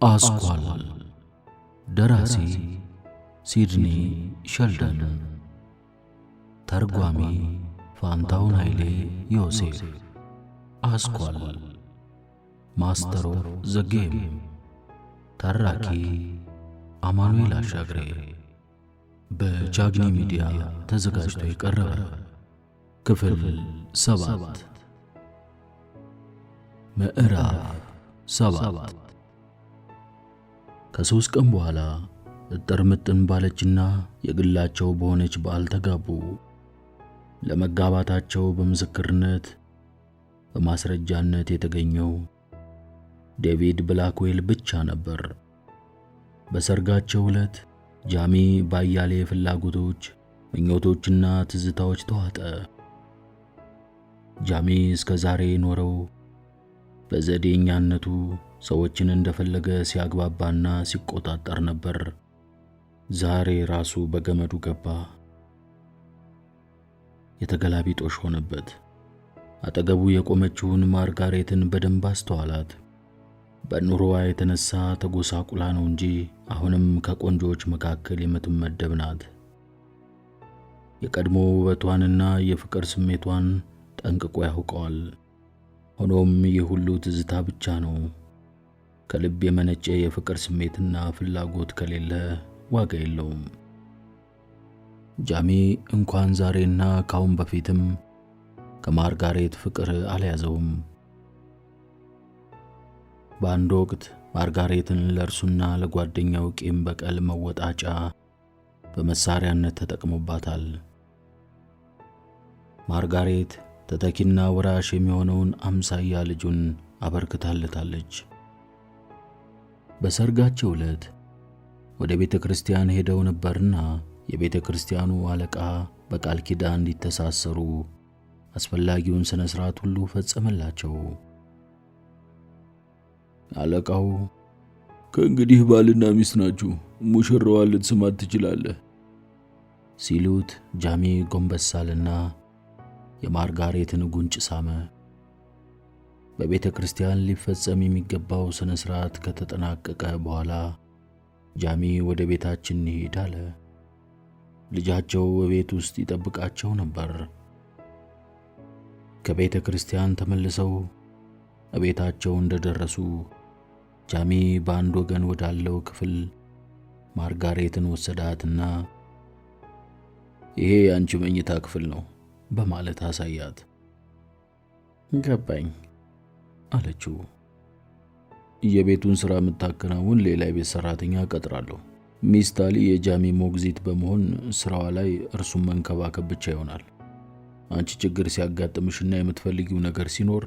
አስኳል ደራሲ ሲድኒ ሸልደን፣ ተርጓሚ ፋንታውን ኃይሌ ዮሴፍ። አስኳል ማስተር ኦፍ ዘ ጌም፣ ተራኪ አማኑኤል አሻግሬ። በቻግኒ ሚዲያ ተዘጋጅቶ የቀረበ ክፍል 7 ምዕራፍ 7። ከ3 ቀን በኋላ እጥርምጥን ባለችና የግላቸው በሆነች በዓል ተጋቡ። ለመጋባታቸው በምስክርነት በማስረጃነት የተገኘው ዴቪድ ብላክዌል ብቻ ነበር። በሰርጋቸው ዕለት ጃሚ ባያሌ ፍላጎቶች፣ ምኞቶችና ትዝታዎች ተዋጠ። ጃሚ እስከ ዛሬ ኖረው በዘዴኛነቱ ሰዎችን እንደፈለገ ሲያግባባና ሲቆጣጠር ነበር። ዛሬ ራሱ በገመዱ ገባ። የተገላቢጦሽ ሆነበት። አጠገቡ የቆመችውን ማርጋሬትን በደንብ አስተዋላት። በኑሮዋ የተነሳ ተጎሳቁላ ነው እንጂ አሁንም ከቆንጆዎች መካከል የምትመደብ ናት። የቀድሞ ውበቷንና የፍቅር ስሜቷን ጠንቅቆ ያውቀዋል። ሆኖም ይህ ሁሉ ትዝታ ብቻ ነው። ከልብ የመነጨ የፍቅር ስሜትና ፍላጎት ከሌለ ዋጋ የለውም። ጃሚ እንኳን ዛሬና ካሁን በፊትም ከማርጋሬት ፍቅር አልያዘውም። በአንድ ወቅት ማርጋሬትን ለእርሱና ለጓደኛው ቂም በቀል መወጣጫ በመሳሪያነት ተጠቅሞባታል። ማርጋሬት ተተኪና ወራሽ የሚሆነውን አምሳያ ልጁን አበርክታለታለች። በሰርጋቸው ዕለት ወደ ቤተ ክርስቲያን ሄደው ነበርና የቤተ ክርስቲያኑ አለቃ በቃል ኪዳን እንዲተሳሰሩ አስፈላጊውን ስነ ስርዓት ሁሉ ፈጸመላቸው። አለቃው ከእንግዲህ ባልና ሚስት ናችሁ፣ ሙሽራዋን ልትስማት ትችላለህ ሲሉት ጃሚ ጎንበሳልና የማርጋሬትን ጉንጭ ሳመ። በቤተ ክርስቲያን ሊፈጸም የሚገባው ስነ ስርዓት ከተጠናቀቀ በኋላ ጃሚ ወደ ቤታችን እንሂድ አለ። ልጃቸው በቤት ውስጥ ይጠብቃቸው ነበር። ከቤተ ክርስቲያን ተመልሰው ቤታቸው እንደደረሱ ጃሚ በአንድ ወገን ወዳለው ክፍል ማርጋሬትን ወሰዳትና ይሄ የአንቺ መኝታ ክፍል ነው በማለት አሳያት። ገባኝ አለችው። የቤቱን ሥራ የምታከናውን ሌላ የቤት ሰራተኛ ቀጥራለሁ። ሚስት አሊ የጃሚ ሞግዚት በመሆን ስራዋ ላይ እርሱን መንከባከብ ብቻ ይሆናል። አንቺ ችግር ሲያጋጥምሽና የምትፈልጊው ነገር ሲኖር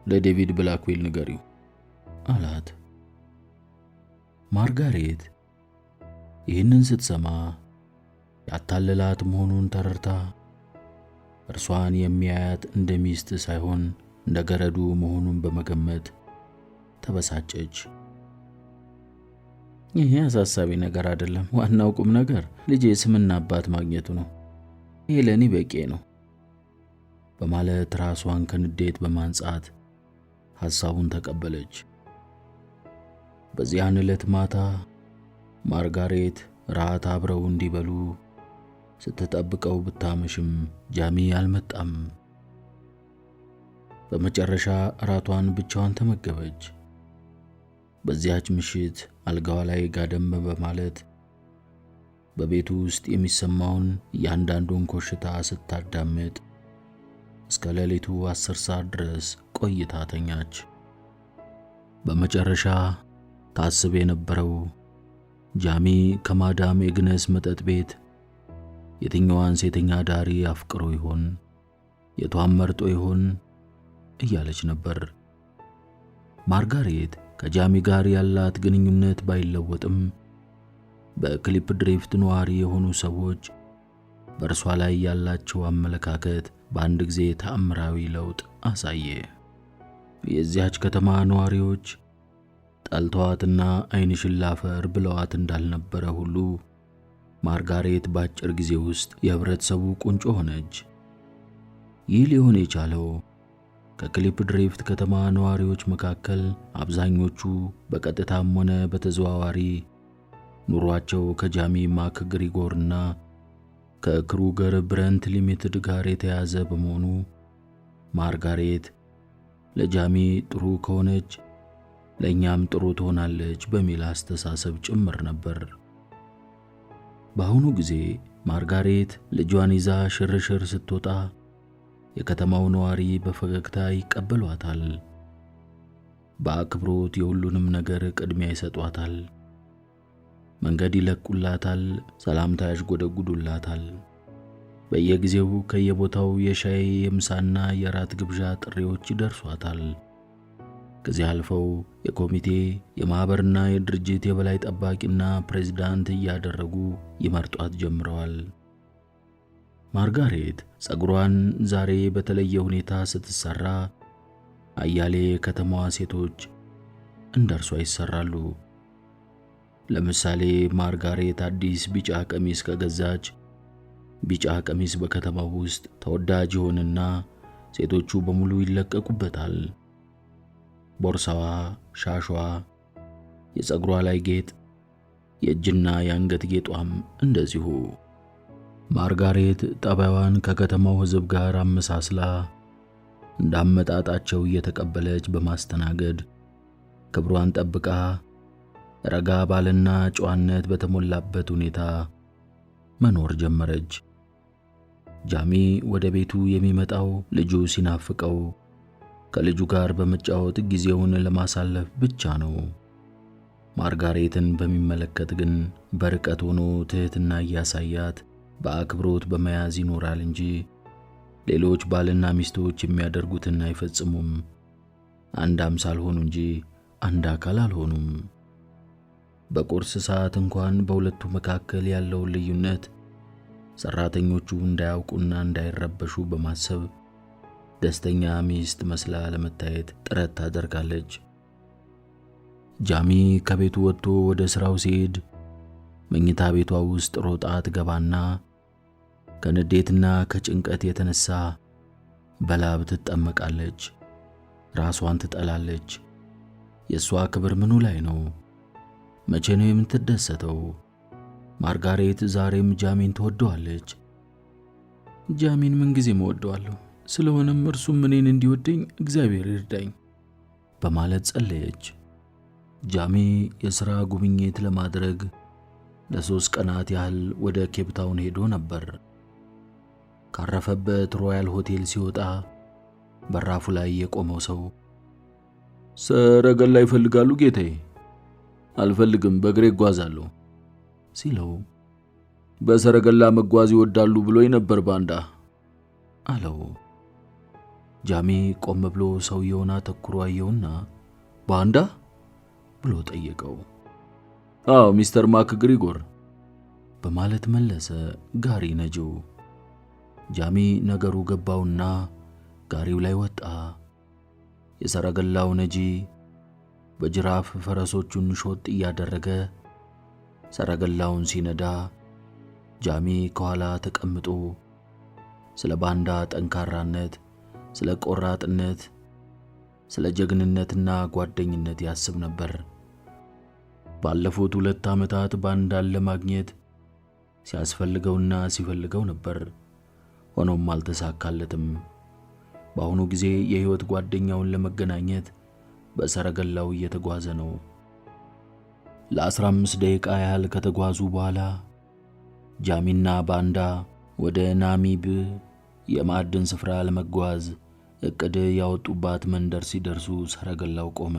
ለዴቪድ ብላክዌል ንገሪው አላት። ማርጋሬት ይህንን ስትሰማ ያታለላት መሆኑን ተረድታ እርሷን የሚያያት እንደ ሚስት ሳይሆን እንደ ገረዱ መሆኑን በመገመት ተበሳጨች። ይሄ አሳሳቢ ነገር አይደለም፣ ዋናው ቁም ነገር ልጄ ስምና አባት ማግኘቱ ነው። ይሄ ለኔ በቂ ነው በማለት ራሷን ከንዴት በማንጻት ሐሳቡን ተቀበለች። በዚያን ዕለት ማታ ማርጋሬት ራት አብረው እንዲበሉ ስትጠብቀው ብታመሽም ጃሚ አልመጣም። በመጨረሻ ራቷን ብቻዋን ተመገበች። በዚያች ምሽት አልጋዋ ላይ ጋደም በማለት በቤቱ ውስጥ የሚሰማውን እያንዳንዱን ኮሽታ ስታዳምጥ እስከ ሌሊቱ 10 ሰዓት ድረስ ቆይታ ተኛች። በመጨረሻ ታስብ የነበረው ጃሚ ከማዳም ኤግነስ መጠጥ ቤት የትኛዋን ሴተኛ ዳሪ አፍቅሮ ይሆን፣ የቷን መርጦ ይሆን እያለች ነበር። ማርጋሬት ከጃሚ ጋር ያላት ግንኙነት ባይለወጥም በክሊፕ ድሪፍት ነዋሪ የሆኑ ሰዎች በእርሷ ላይ ያላቸው አመለካከት በአንድ ጊዜ ተአምራዊ ለውጥ አሳየ። የዚያች ከተማ ነዋሪዎች ጠልተዋትና ዓይንሽን ላፈር ብለዋት እንዳልነበረ ሁሉ ማርጋሬት በአጭር ጊዜ ውስጥ የህብረተሰቡ ቁንጮ ሆነች። ይህ ሊሆን የቻለው ከክሊፕ ድሪፍት ከተማ ነዋሪዎች መካከል አብዛኞቹ በቀጥታም ሆነ በተዘዋዋሪ ኑሯቸው ከጃሚ ማክግሪጎርና ከክሩገር ብረንት ሊሚትድ ጋር የተያዘ በመሆኑ ማርጋሬት ለጃሚ ጥሩ ከሆነች ለእኛም ጥሩ ትሆናለች በሚል አስተሳሰብ ጭምር ነበር። በአሁኑ ጊዜ ማርጋሬት ልጇን ይዛ ሽርሽር ስትወጣ የከተማው ነዋሪ በፈገግታ ይቀበሏታል። በአክብሮት የሁሉንም ነገር ቅድሚያ ይሰጧታል። መንገድ ይለቁላታል፣ ሰላምታ ያሽጎደጉዱላታል። በየጊዜው ከየቦታው የሻይ የምሳና የራት ግብዣ ጥሪዎች ይደርሷታል። ከዚህ አልፈው የኮሚቴ የማህበርና የድርጅት የበላይ ጠባቂና ፕሬዝዳንት እያደረጉ ይመርጧት ጀምረዋል። ማርጋሬት ጸጉሯን ዛሬ በተለየ ሁኔታ ስትሰራ አያሌ የከተማዋ ሴቶች እንደርሷ ይሰራሉ። ለምሳሌ ማርጋሬት አዲስ ቢጫ ቀሚስ ከገዛች ቢጫ ቀሚስ በከተማው ውስጥ ተወዳጅ ይሆንና ሴቶቹ በሙሉ ይለቀቁበታል። ቦርሳዋ፣ ሻሿ፣ የጸጉሯ ላይ ጌጥ፣ የእጅና የአንገት ጌጧም እንደዚሁ። ማርጋሬት ጠባይዋን ከከተማው ሕዝብ ጋር አመሳስላ እንዳመጣጣቸው እየተቀበለች በማስተናገድ ክብሯን ጠብቃ ረጋ ባልና ጨዋነት በተሞላበት ሁኔታ መኖር ጀመረች። ጃሚ ወደ ቤቱ የሚመጣው ልጁ ሲናፍቀው ከልጁ ጋር በመጫወት ጊዜውን ለማሳለፍ ብቻ ነው። ማርጋሬትን በሚመለከት ግን በርቀት ሆኖ ትህትና እያሳያት በአክብሮት በመያዝ ይኖራል እንጂ ሌሎች ባልና ሚስቶች የሚያደርጉትን አይፈጽሙም። አንድ አምሳል ሆኑ እንጂ አንድ አካል አልሆኑም። በቁርስ ሰዓት እንኳን በሁለቱ መካከል ያለውን ልዩነት ሰራተኞቹ እንዳያውቁና እንዳይረበሹ በማሰብ ደስተኛ ሚስት መስላ ለመታየት ጥረት ታደርጋለች። ጃሚ ከቤቱ ወጥቶ ወደ ስራው ሲሄድ መኝታ ቤቷ ውስጥ ሮጣ ትገባና ከንዴትና ከጭንቀት የተነሳ በላብ ትጠመቃለች። ራሷን ትጠላለች። የሷ ክብር ምኑ ላይ ነው? መቼ ነው የምትደሰተው? ማርጋሬት ዛሬም ጃሚን ትወደዋለች። ጃሚን ምንጊዜም እወደዋለሁ፣ ስለሆነም እርሱም እኔን እንዲወደኝ እግዚአብሔር ይርዳኝ በማለት ጸለየች። ጃሚ የሥራ ጉብኝት ለማድረግ ለ3 ቀናት ያህል ወደ ኬፕታውን ሄዶ ነበር። ካረፈበት ሮያል ሆቴል ሲወጣ በራፉ ላይ የቆመው ሰው ሰረገላ ይፈልጋሉ ጌታዬ? አልፈልግም፣ በእግሬ እጓዛለሁ ሲለው በሰረገላ መጓዝ ይወዳሉ ብሎኝ ነበር ባንዳ አለው። ጃሚ ቆም ብሎ ሰውየውን አተኩሮ አየውና ባንዳ ብሎ ጠየቀው። አዎ ሚስተር ማክግሪጎር በማለት መለሰ ጋሪ ነጂው። ጃሚ ነገሩ ገባውና ጋሪው ላይ ወጣ። የሰረገላው ነጂ በጅራፍ ፈረሶቹን ሾጥ እያደረገ ሰረገላውን ሲነዳ ጃሚ ከኋላ ተቀምጦ ስለ ባንዳ ጠንካራነት፣ ስለ ቆራጥነት፣ ስለ ጀግንነትና ጓደኝነት ያስብ ነበር። ባለፉት 2 ዓመታት ባንዳን ለማግኘት ሲያስፈልገውና ሲፈልገው ነበር። ሆኖም አልተሳካለትም። በአሁኑ ጊዜ የህይወት ጓደኛውን ለመገናኘት በሰረገላው እየተጓዘ ነው። ለ15 ደቂቃ ያህል ከተጓዙ በኋላ ጃሚና ባንዳ ወደ ናሚብ የማዕድን ስፍራ ለመጓዝ እቅድ ያወጡባት መንደር ሲደርሱ ሰረገላው ቆመ።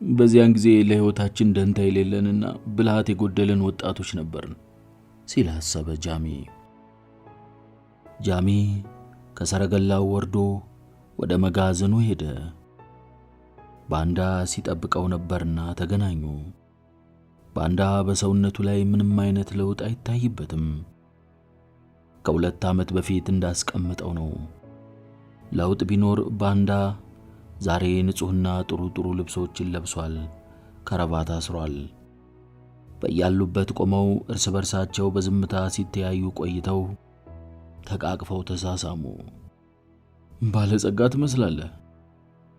በዚያን ጊዜ ለህይወታችን ደንታ የሌለንና ብልሃት የጎደለን ወጣቶች ነበርን ሲል አሰበ ጃሚ። ጃሚ ከሰረገላው ወርዶ ወደ መጋዘኑ ሄደ። ባንዳ ሲጠብቀው ነበርና ተገናኙ። ባንዳ በሰውነቱ ላይ ምንም አይነት ለውጥ አይታይበትም። ከ2 ዓመት በፊት እንዳስቀመጠው ነው። ለውጥ ቢኖር ባንዳ ዛሬ ንጹህና ጥሩ ልብሶችን ለብሷል፣ ከረባት አስሯል። በያሉበት ቆመው እርስ በርሳቸው በዝምታ ሲተያዩ ቆይተው ተቃቅፈው ተሳሳሙ። ባለጸጋ ትመስላለህ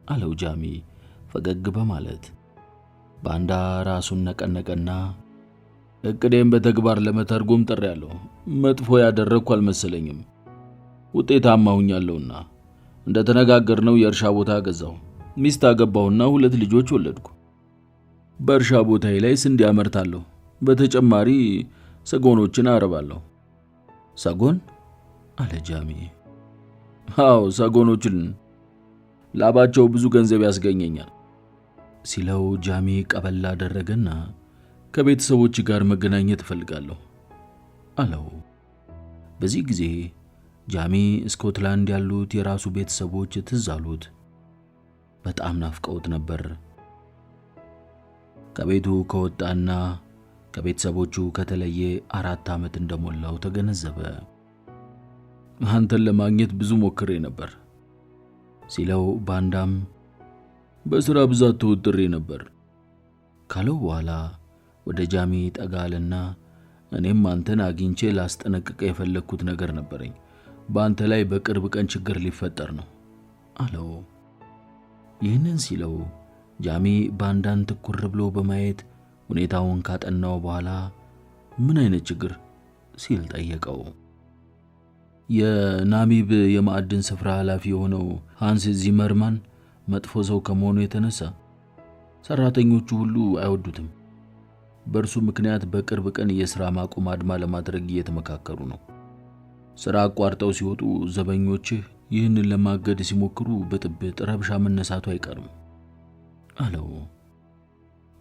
አለው ጃሚ ፈገግ በማለት። ባንዳ ራሱን ነቀነቀና እቅዴን በተግባር ለመተርጎም ጥሬያለሁ። መጥፎ ያደረግኩ አልመሰለኝም። ውጤታማ ሆኛለሁና እንደተነጋገርነው የእርሻ ቦታ ገዛሁ፣ ሚስት አገባሁና 2 ልጆች ወለድኩ። በእርሻ ቦታዬ ላይ ስንዴ አመርታለሁ። በተጨማሪ ሰጎኖችን አረባለሁ። ሰጎን አለ ጃሚ። አዎ ሰጎኖችን፣ ላባቸው ብዙ ገንዘብ ያስገኘኛል ሲለው ጃሚ ቀበል አደረገና ከቤተሰቦች ጋር መገናኘት እፈልጋለሁ አለው። በዚህ ጊዜ ጃሚ ስኮትላንድ ያሉት የራሱ ቤተሰቦች ትዝ አሉት። በጣም ናፍቀውት ነበር። ከቤቱ ከወጣና ከቤተሰቦቹ ከተለየ 4 ዓመት እንደሞላው ተገነዘበ። አንተን ለማግኘት ብዙ ሞክሬ ነበር ሲለው ባንዳም በሥራ ብዛት ተወጥሬ ነበር ካለው በኋላ ወደ ጃሚ ጠጋልና እኔም አንተን አግኝቼ ላስጠነቅቀ የፈለግኩት ነገር ነበረኝ። በአንተ ላይ በቅርብ ቀን ችግር ሊፈጠር ነው አለው። ይህንን ሲለው ጃሚ ባንዳን ትኩር ብሎ በማየት ሁኔታውን ካጠናው በኋላ ምን አይነት ችግር ሲል ጠየቀው። የናሚብ የማዕድን ስፍራ ኃላፊ የሆነው ሃንስ ዚመርማን መጥፎ ሰው ከመሆኑ የተነሳ ሰራተኞቹ ሁሉ አይወዱትም። በእርሱ ምክንያት በቅርብ ቀን የሥራ ማቆም አድማ ለማድረግ እየተመካከሩ ነው። ሥራ አቋርጠው ሲወጡ ዘበኞችህ ይህንን ለማገድ ሲሞክሩ ብጥብጥ፣ ረብሻ መነሳቱ አይቀርም አለው።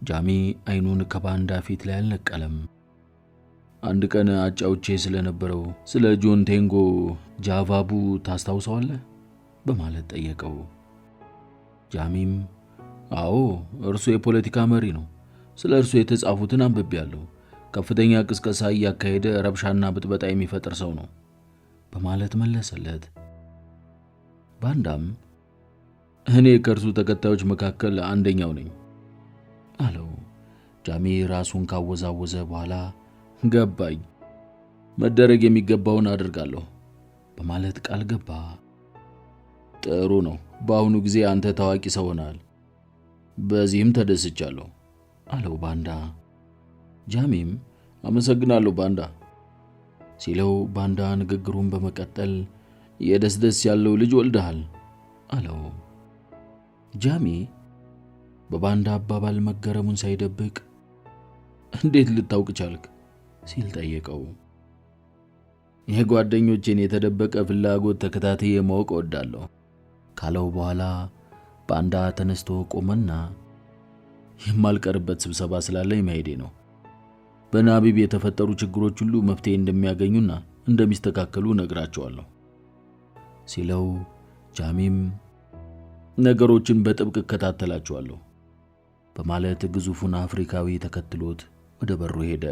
ጃሚ አይኑን ከባንዳ ፊት ላይ አልነቀለም። አንድ ቀን አጫውቼ ስለነበረው ስለ ጆን ቴንጎ ጃቫቡ ታስታውሰዋለህ በማለት ጠየቀው። ጃሚም አዎ እርሱ የፖለቲካ መሪ ነው፣ ስለ እርሱ የተጻፉትን አንብቤያለሁ። ከፍተኛ ቅስቀሳ እያካሄደ ረብሻና ብጥበጣ የሚፈጥር ሰው ነው በማለት መለሰለት። ባንዳም እኔ ከእርሱ ተከታዮች መካከል አንደኛው ነኝ አለው። ጃሚ ራሱን ካወዛወዘ በኋላ ገባኝ፣ መደረግ የሚገባውን አድርጋለሁ በማለት ቃል ገባ። ጥሩ ነው፣ በአሁኑ ጊዜ አንተ ታዋቂ ሰው ሆናል፣ በዚህም ተደስቻለሁ አለው ባንዳ። ጃሚም አመሰግናለሁ ባንዳ ሲለው ባንዳ ንግግሩን በመቀጠል የደስደስ ያለው ልጅ ወልደሃል አለው። ጃሚ በባንዳ አባባል መገረሙን ሳይደብቅ እንዴት ልታውቅ ቻልክ ሲል ጠየቀው። የጓደኞቼን የተደበቀ ፍላጎት ተከታትዬ ማወቅ እወዳለሁ ካለው በኋላ ባንዳ ተነስቶ ቆመና የማልቀርበት ስብሰባ ስላለኝ መሄዴ ነው። በናቢብ የተፈጠሩ ችግሮች ሁሉ መፍትሄ እንደሚያገኙና እንደሚስተካከሉ ነግራቸዋለሁ ሲለው ጃሚም ነገሮችን በጥብቅ እከታተላቸዋለሁ በማለት ግዙፉን አፍሪካዊ ተከትሎት ወደ በሩ ሄደ።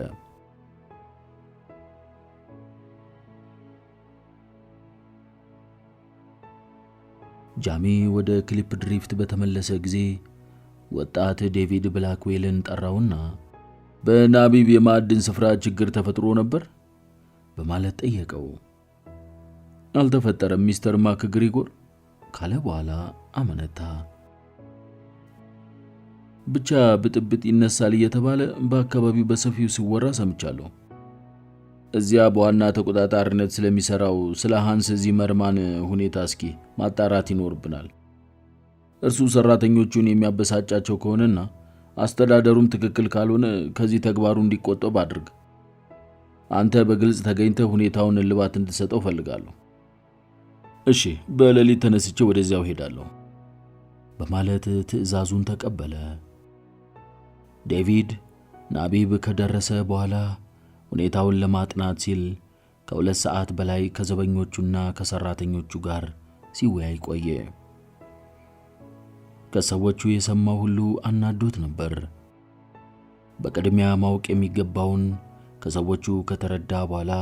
ጃሚ ወደ ክሊፕ ድሪፍት በተመለሰ ጊዜ ወጣት ዴቪድ ብላክዌልን ጠራውና በናቢብ የማዕድን ስፍራ ችግር ተፈጥሮ ነበር በማለት ጠየቀው። አልተፈጠረም ሚስተር ማክግሪጎር ካለ በኋላ አመነታ። ብቻ ብጥብጥ ይነሳል እየተባለ በአካባቢው በሰፊው ሲወራ ሰምቻለሁ። እዚያ በዋና ተቆጣጣሪነት ስለሚሰራው ስለ ሃንስ ዚመርማን ሁኔታ እስኪ ማጣራት ይኖርብናል። እርሱ ሰራተኞቹን የሚያበሳጫቸው ከሆነና አስተዳደሩም ትክክል ካልሆነ ከዚህ ተግባሩ እንዲቆጠብ አድርግ። አንተ በግልጽ ተገኝተህ ሁኔታውን እልባት እንድትሰጠው ፈልጋለሁ። እሺ፣ በሌሊት ተነስቼ ወደዚያው ሄዳለሁ በማለት ትዕዛዙን ተቀበለ። ዴቪድ ናቢብ ከደረሰ በኋላ ሁኔታውን ለማጥናት ሲል ከ2 ሰዓት በላይ ከዘበኞቹና ከሰራተኞቹ ጋር ሲወያይ ቆየ። ከሰዎቹ የሰማው ሁሉ አናዶት ነበር። በቅድሚያ ማወቅ የሚገባውን ከሰዎቹ ከተረዳ በኋላ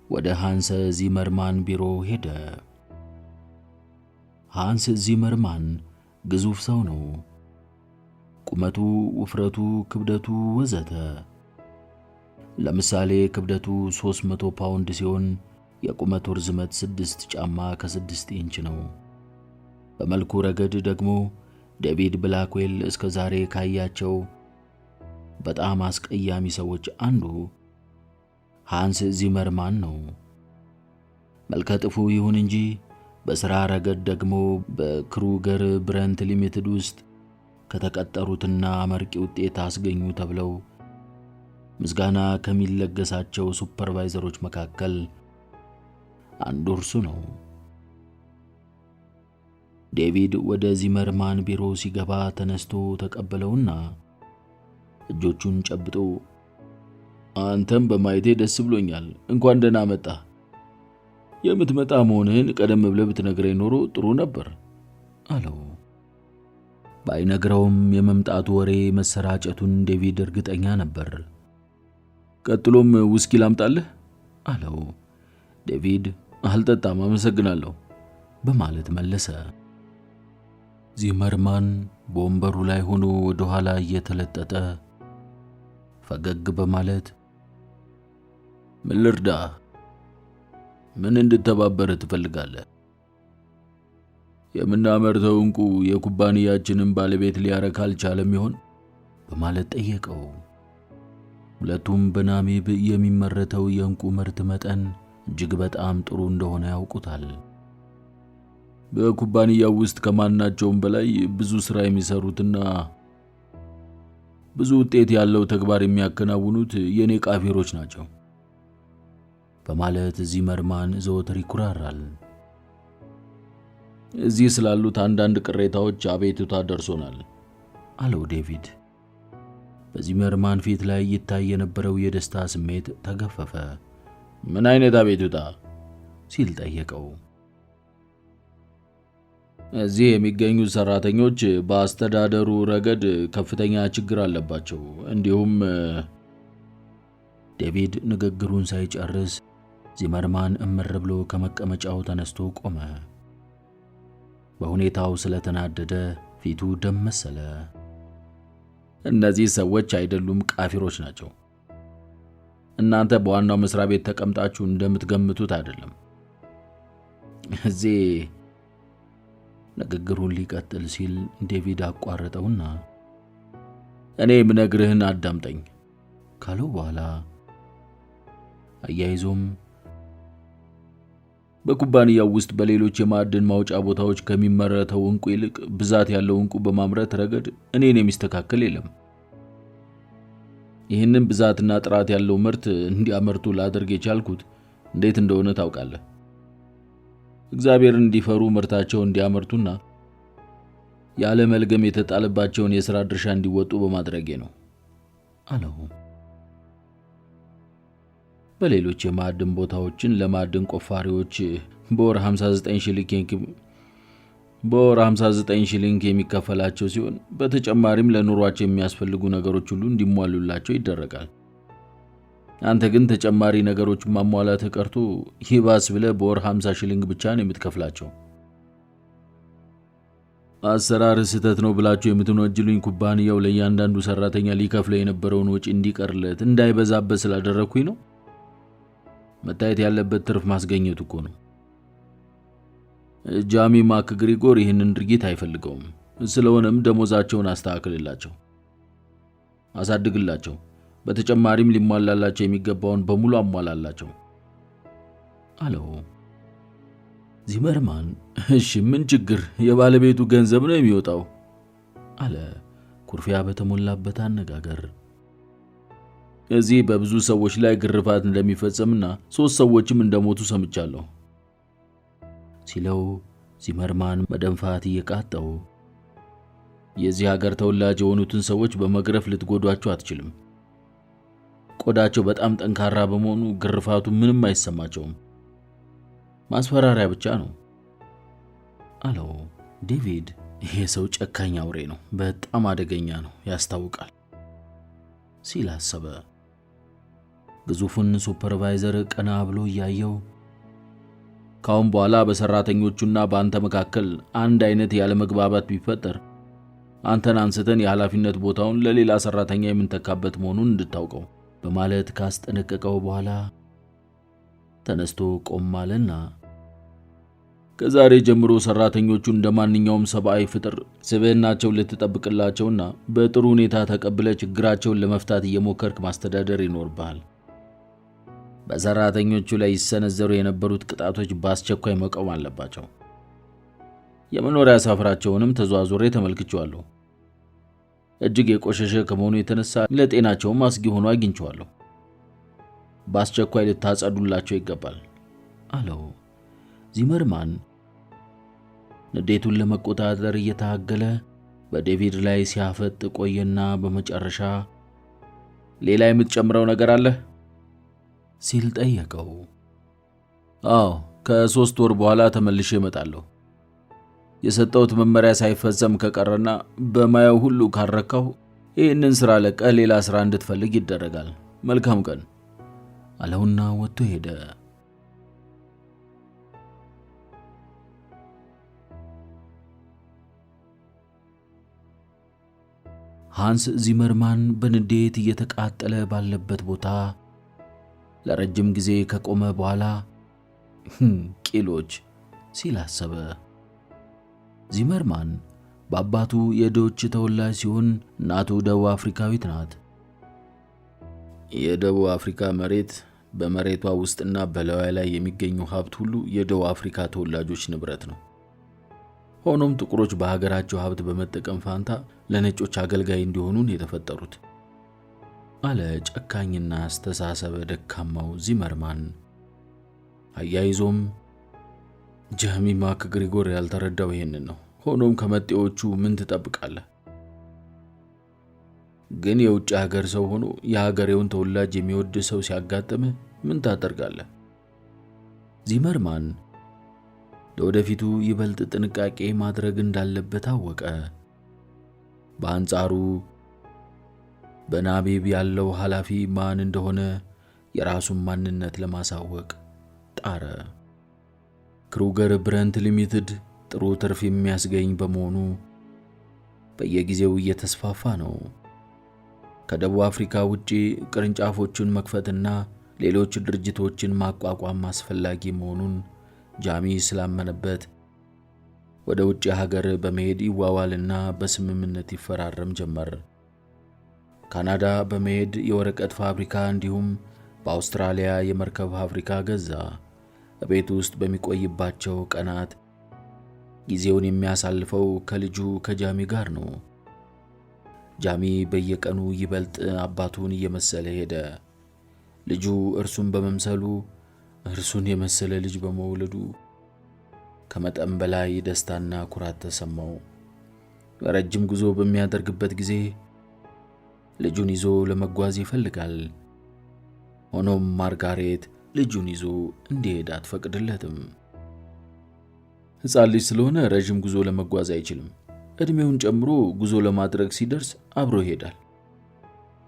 ወደ ሃንስ ዚመርማን ቢሮ ሄደ። ሃንስ ዚመርማን ግዙፍ ሰው ነው። ቁመቱ፣ ውፍረቱ፣ ክብደቱ ወዘተ። ለምሳሌ ክብደቱ 300 ፓውንድ ሲሆን የቁመቱ ርዝመት 6 ጫማ ከ6 ኢንች ነው። በመልኩ ረገድ ደግሞ ዴቪድ ብላክዌል እስከ ዛሬ ካያቸው በጣም አስቀያሚ ሰዎች አንዱ ሃንስ ዚመርማን ነው። መልከ ጥፉ ይሁን እንጂ በሥራ ረገድ ደግሞ በክሩገር ብረንት ሊሚትድ ውስጥ ከተቀጠሩትና አመርቂ ውጤት አስገኙ ተብለው ምስጋና ከሚለገሳቸው ሱፐርቫይዘሮች መካከል አንዱ እርሱ ነው። ዴቪድ ወደ ዚመርማን ቢሮ ሲገባ ተነስቶ ተቀበለውና እጆቹን ጨብጦ አንተም በማየቴ ደስ ብሎኛል፣ እንኳን ደህና መጣ። የምትመጣ መሆንህን ቀደም ብለህ ብትነግረኝ ኖሮ ጥሩ ነበር አለው። ባይነግረውም የመምጣቱ ወሬ መሰራጨቱን ዴቪድ እርግጠኛ ነበር። ቀጥሎም ውስኪ ላምጣልህ አለው። ዴቪድ አልጠጣም አመሰግናለሁ በማለት መለሰ። ዚመርማን በወንበሩ ላይ ሆኖ ወደ ኋላ እየተለጠጠ ፈገግ በማለት ምን ልርዳህ? ምን እንድተባበር ትፈልጋለህ? የምናመርተው ዕንቁ የኩባንያችንን ባለቤት ሊያረካ አልቻለም ይሆን በማለት ጠየቀው። ሁለቱም በናሚብ የሚመረተው የዕንቁ ምርት መጠን እጅግ በጣም ጥሩ እንደሆነ ያውቁታል። በኩባንያው ውስጥ ከማናቸውም በላይ ብዙ ሥራ የሚሰሩትና ብዙ ውጤት ያለው ተግባር የሚያከናውኑት የኔ ቃፊሮች ናቸው በማለት ዚመርማን ዘወትር ይኩራራል። እዚህ ስላሉት አንዳንድ ቅሬታዎች አቤቱታ ደርሶናል አለው ዴቪድ። በዚመርማን ፊት ላይ ይታይ የነበረው የደስታ ስሜት ተገፈፈ። ምን አይነት አቤቱታ ሲል ጠየቀው። እዚህ የሚገኙት ሰራተኞች በአስተዳደሩ ረገድ ከፍተኛ ችግር አለባቸው። እንዲሁም ዴቪድ ንግግሩን ሳይጨርስ ዚመርማን እምር ብሎ ከመቀመጫው ተነስቶ ቆመ። በሁኔታው ስለተናደደ ፊቱ ደም መሰለ። እነዚህ ሰዎች አይደሉም ቃፊሮች ናቸው። እናንተ በዋናው መስሪያ ቤት ተቀምጣችሁ እንደምትገምቱት አይደለም። እዚህ ንግግሩን ሊቀጥል ሲል ዴቪድ አቋረጠውና እኔ ምነግርህን አዳምጠኝ ካለው በኋላ አያይዞም በኩባንያው ውስጥ በሌሎች የማዕድን ማውጫ ቦታዎች ከሚመረተው ዕንቁ ይልቅ ብዛት ያለው ዕንቁ በማምረት ረገድ እኔን የሚስተካከል የለም። ይህንን ብዛትና ጥራት ያለው ምርት እንዲያመርቱ ላደርግ የቻልኩት እንዴት እንደሆነ ታውቃለህ? እግዚአብሔርን እንዲፈሩ ምርታቸውን እንዲያመርቱና ያለ መልገም የተጣለባቸውን የሥራ ድርሻ እንዲወጡ በማድረጌ ነው አለው። በሌሎች የማዕድን ቦታዎችን ለማዕድን ቆፋሪዎች በወር 59 ሺሊንግ የሚከፈላቸው ሲሆን በተጨማሪም ለኑሯቸው የሚያስፈልጉ ነገሮች ሁሉ እንዲሟሉላቸው ይደረጋል። አንተ ግን ተጨማሪ ነገሮችን ማሟላት ቀርቶ ይባስ ብለህ በወር 50 ሺሊንግ ብቻ ነው የምትከፍላቸው። አሰራር ስህተት ነው ብላችሁ የምትወነጅሉኝ ኩባንያው ለእያንዳንዱ ሰራተኛ ሊከፍለው የነበረውን ወጪ እንዲቀርለት እንዳይበዛበት ስላደረኩኝ ነው። መታየት ያለበት ትርፍ ማስገኘቱ እኮ ነው። ጃሚ ማክግሪጎር ይህንን ድርጊት አይፈልገውም። ስለሆነም ደሞዛቸውን አስተካክልላቸው፣ አሳድግላቸው፣ በተጨማሪም ሊሟላላቸው የሚገባውን በሙሉ አሟላላቸው አለው። ዚመርማን እሺ ምን ችግር፣ የባለቤቱ ገንዘብ ነው የሚወጣው አለ ኩርፊያ በተሞላበት አነጋገር። እዚህ በብዙ ሰዎች ላይ ግርፋት እንደሚፈጸምና 3 ሰዎችም እንደሞቱ ሰምቻለሁ ሲለው ዚመርማን መደንፋት እየቃጠው የዚህ ሀገር ተወላጅ የሆኑትን ሰዎች በመግረፍ ልትጎዷቸው አትችልም። ቆዳቸው በጣም ጠንካራ በመሆኑ ግርፋቱ ምንም አይሰማቸውም። ማስፈራሪያ ብቻ ነው አለው። ዴቪድ ይሄ ሰው ጨካኝ አውሬ ነው፣ በጣም አደገኛ ነው፣ ያስታውቃል ሲል አሰበ። ግዙፉን ሱፐርቫይዘር ቀና ብሎ እያየው ካሁን በኋላ በሰራተኞቹና በአንተ መካከል አንድ አይነት ያለመግባባት ቢፈጠር አንተን አንስተን የኃላፊነት ቦታውን ለሌላ ሰራተኛ የምንተካበት መሆኑን እንድታውቀው በማለት ካስጠነቀቀው በኋላ ተነስቶ ቆም አለና ከዛሬ ጀምሮ ሰራተኞቹን እንደማንኛውም ሰብአዊ ፍጥር ስብዕናቸውን ልትጠብቅላቸውና በጥሩ ሁኔታ ተቀብለ ችግራቸውን ለመፍታት እየሞከርክ ማስተዳደር ይኖርብሃል። በሰራተኞቹ ላይ ይሰነዘሩ የነበሩት ቅጣቶች በአስቸኳይ መቆም አለባቸው። የመኖሪያ ሰፈራቸውንም ተዟዙሬ ተመልክቼዋለሁ። እጅግ የቆሸሸ ከመሆኑ የተነሳ ለጤናቸውም አስጊ ሆኖ አግኝቼዋለሁ። በአስቸኳይ ልታጸዱላቸው ይገባል አለው። ዚመርማን ንዴቱን ለመቆጣጠር እየታገለ በዴቪድ ላይ ሲያፈጥ ቆየና በመጨረሻ ሌላ የምትጨምረው ነገር አለ ሲል ጠየቀው። አዎ፣ ከ3 ወር በኋላ ተመልሼ እመጣለሁ። የሰጠሁት መመሪያ ሳይፈጸም ከቀረና በማየው ሁሉ ካረካው ይህንን ስራ ለቀህ ሌላ ስራ እንድትፈልግ ይደረጋል። መልካም ቀን አለውና ወጥቶ ሄደ። ሃንስ ዚመርማን በንዴት እየተቃጠለ ባለበት ቦታ ለረጅም ጊዜ ከቆመ በኋላ ቂሎች ሲል አሰበ። ዚመርማን በአባቱ የዶች ተወላጅ ሲሆን እናቱ ደቡብ አፍሪካዊት ናት። የደቡብ አፍሪካ መሬት በመሬቷ ውስጥና በላዩ ላይ የሚገኘው ሀብት ሁሉ የደቡብ አፍሪካ ተወላጆች ንብረት ነው። ሆኖም ጥቁሮች በሀገራቸው ሀብት በመጠቀም ፋንታ ለነጮች አገልጋይ እንዲሆኑ የተፈጠሩት አለ ጨካኝና አስተሳሰበ ደካማው ዚመርማን። አያይዞም ጃሚ ማክግሪጎር ያልተረዳው ይሄንን ነው። ሆኖም ከመጤዎቹ ምን ትጠብቃለህ? ግን የውጭ ሀገር ሰው ሆኖ የሀገሬውን ተወላጅ የሚወድ ሰው ሲያጋጥምህ ምን ታደርጋለህ? ዚመርማን ለወደፊቱ ይበልጥ ጥንቃቄ ማድረግ እንዳለበት አወቀ። በአንጻሩ በናቤብ ያለው ኃላፊ ማን እንደሆነ የራሱን ማንነት ለማሳወቅ ጣረ። ክሩገር ብረንት ሊሚትድ ጥሩ ትርፍ የሚያስገኝ በመሆኑ በየጊዜው እየተስፋፋ ነው። ከደቡብ አፍሪካ ውጪ ቅርንጫፎችን መክፈትና ሌሎች ድርጅቶችን ማቋቋም አስፈላጊ መሆኑን ጃሚ ስላመነበት ወደ ውጪ ሀገር በመሄድ ይዋዋልና በስምምነት ይፈራረም ጀመር። ካናዳ በመሄድ የወረቀት ፋብሪካ እንዲሁም በአውስትራሊያ የመርከብ ፋብሪካ ገዛ። ቤት ውስጥ በሚቆይባቸው ቀናት ጊዜውን የሚያሳልፈው ከልጁ ከጃሚ ጋር ነው። ጃሚ በየቀኑ ይበልጥ አባቱን እየመሰለ ሄደ። ልጁ እርሱን በመምሰሉ እርሱን የመሰለ ልጅ በመውለዱ ከመጠን በላይ ደስታና ኩራት ተሰማው። ረጅም ጉዞ በሚያደርግበት ጊዜ ልጁን ይዞ ለመጓዝ ይፈልጋል። ሆኖም ማርጋሬት ልጁን ይዞ እንዲሄድ አትፈቅድለትም። ሕፃን ልጅ ስለሆነ ረጅም ጉዞ ለመጓዝ አይችልም። እድሜውን ጨምሮ ጉዞ ለማድረግ ሲደርስ አብሮ ይሄዳል።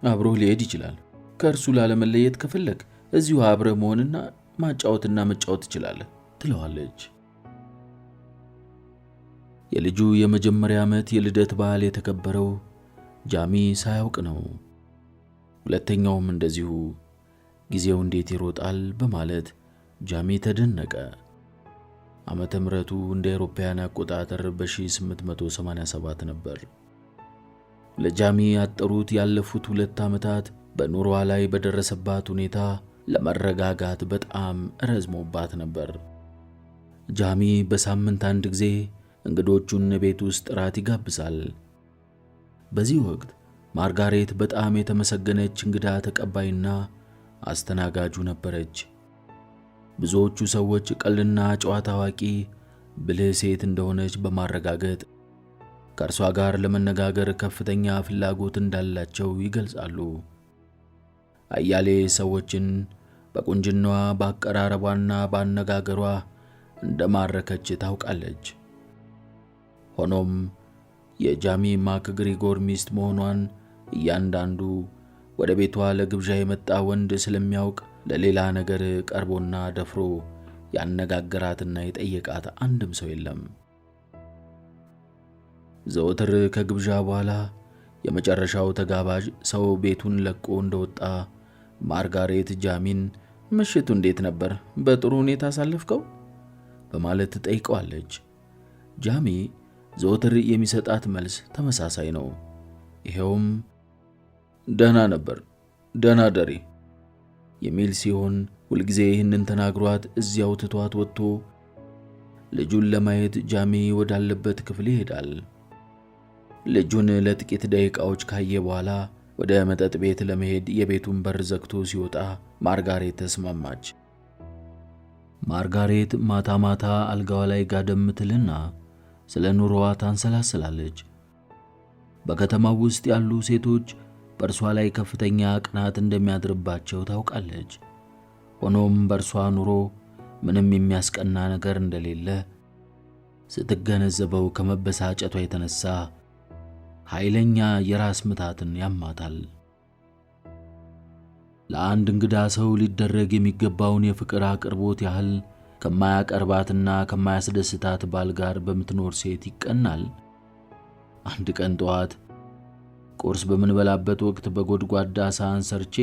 አብሮ ሊሄድ ይችላል። ከእርሱ ላለመለየት ከፈለግ እዚሁ አብረ መሆንና ማጫወትና መጫወት ትችላለህ ትለዋለች። የልጁ የመጀመሪያ ዓመት የልደት በዓል የተከበረው ጃሚ ሳያውቅ ነው። ሁለተኛውም እንደዚሁ። ጊዜው እንዴት ይሮጣል በማለት ጃሚ ተደነቀ። ዓመተ ምሕረቱ እንደ አውሮፓውያን አቆጣጠር በ1887 ነበር። ለጃሚ ያጠሩት ያለፉት 2 ዓመታት በኑሮዋ ላይ በደረሰባት ሁኔታ ለመረጋጋት በጣም ረዝሞባት ነበር። ጃሚ በሳምንት አንድ ጊዜ እንግዶቹን ቤት ውስጥ ራት ይጋብዛል። በዚህ ወቅት ማርጋሬት በጣም የተመሰገነች እንግዳ ተቀባይና አስተናጋጁ ነበረች። ብዙዎቹ ሰዎች ቀልና ጨዋታ አዋቂ ብልህ ሴት እንደሆነች በማረጋገጥ ከእርሷ ጋር ለመነጋገር ከፍተኛ ፍላጎት እንዳላቸው ይገልጻሉ። አያሌ ሰዎችን በቁንጅናዋ በአቀራረቧና በአነጋገሯ እንደማረከች ታውቃለች። ሆኖም የጃሚ ማክግሪጎር ሚስት መሆኗን እያንዳንዱ ወደ ቤቷ ለግብዣ የመጣ ወንድ ስለሚያውቅ ለሌላ ነገር ቀርቦና ደፍሮ ያነጋገራትና የጠየቃት አንድም ሰው የለም። ዘወትር ከግብዣ በኋላ የመጨረሻው ተጋባዥ ሰው ቤቱን ለቆ እንደወጣ ማርጋሬት ጃሚን ምሽቱ እንዴት ነበር? በጥሩ ሁኔታ አሳለፍከው? በማለት ጠይቀዋለች። ጃሚ ዘወትር የሚሰጣት መልስ ተመሳሳይ ነው። ይሄውም ደህና ነበር፣ ደህና ደሪ የሚል ሲሆን ሁልጊዜ ይህንን ተናግሯት እዚያው ትቷት ወጥቶ ልጁን ለማየት ጃሚ ወዳለበት ክፍል ይሄዳል። ልጁን ለጥቂት ደቂቃዎች ካየ በኋላ ወደ መጠጥ ቤት ለመሄድ የቤቱን በር ዘግቶ ሲወጣ ማርጋሬት ተስማማች። ማርጋሬት ማታ ማታ አልጋዋ ላይ ጋደም ትልና ስለ ኑሮዋ ታንሰላስላለች። በከተማው ውስጥ ያሉ ሴቶች በእርሷ ላይ ከፍተኛ ቅናት እንደሚያድርባቸው ታውቃለች። ሆኖም በእርሷ ኑሮ ምንም የሚያስቀና ነገር እንደሌለ ስትገነዘበው ከመበሳጨቷ የተነሳ ኃይለኛ የራስ ምታትን ያማታል። ለአንድ እንግዳ ሰው ሊደረግ የሚገባውን የፍቅር አቅርቦት ያህል ከማያቀርባትና ከማያስደስታት ባል ጋር በምትኖር ሴት ይቀናል። አንድ ቀን ጠዋት ቁርስ በምንበላበት ወቅት በጎድጓዳ ሳህን ሰርቼ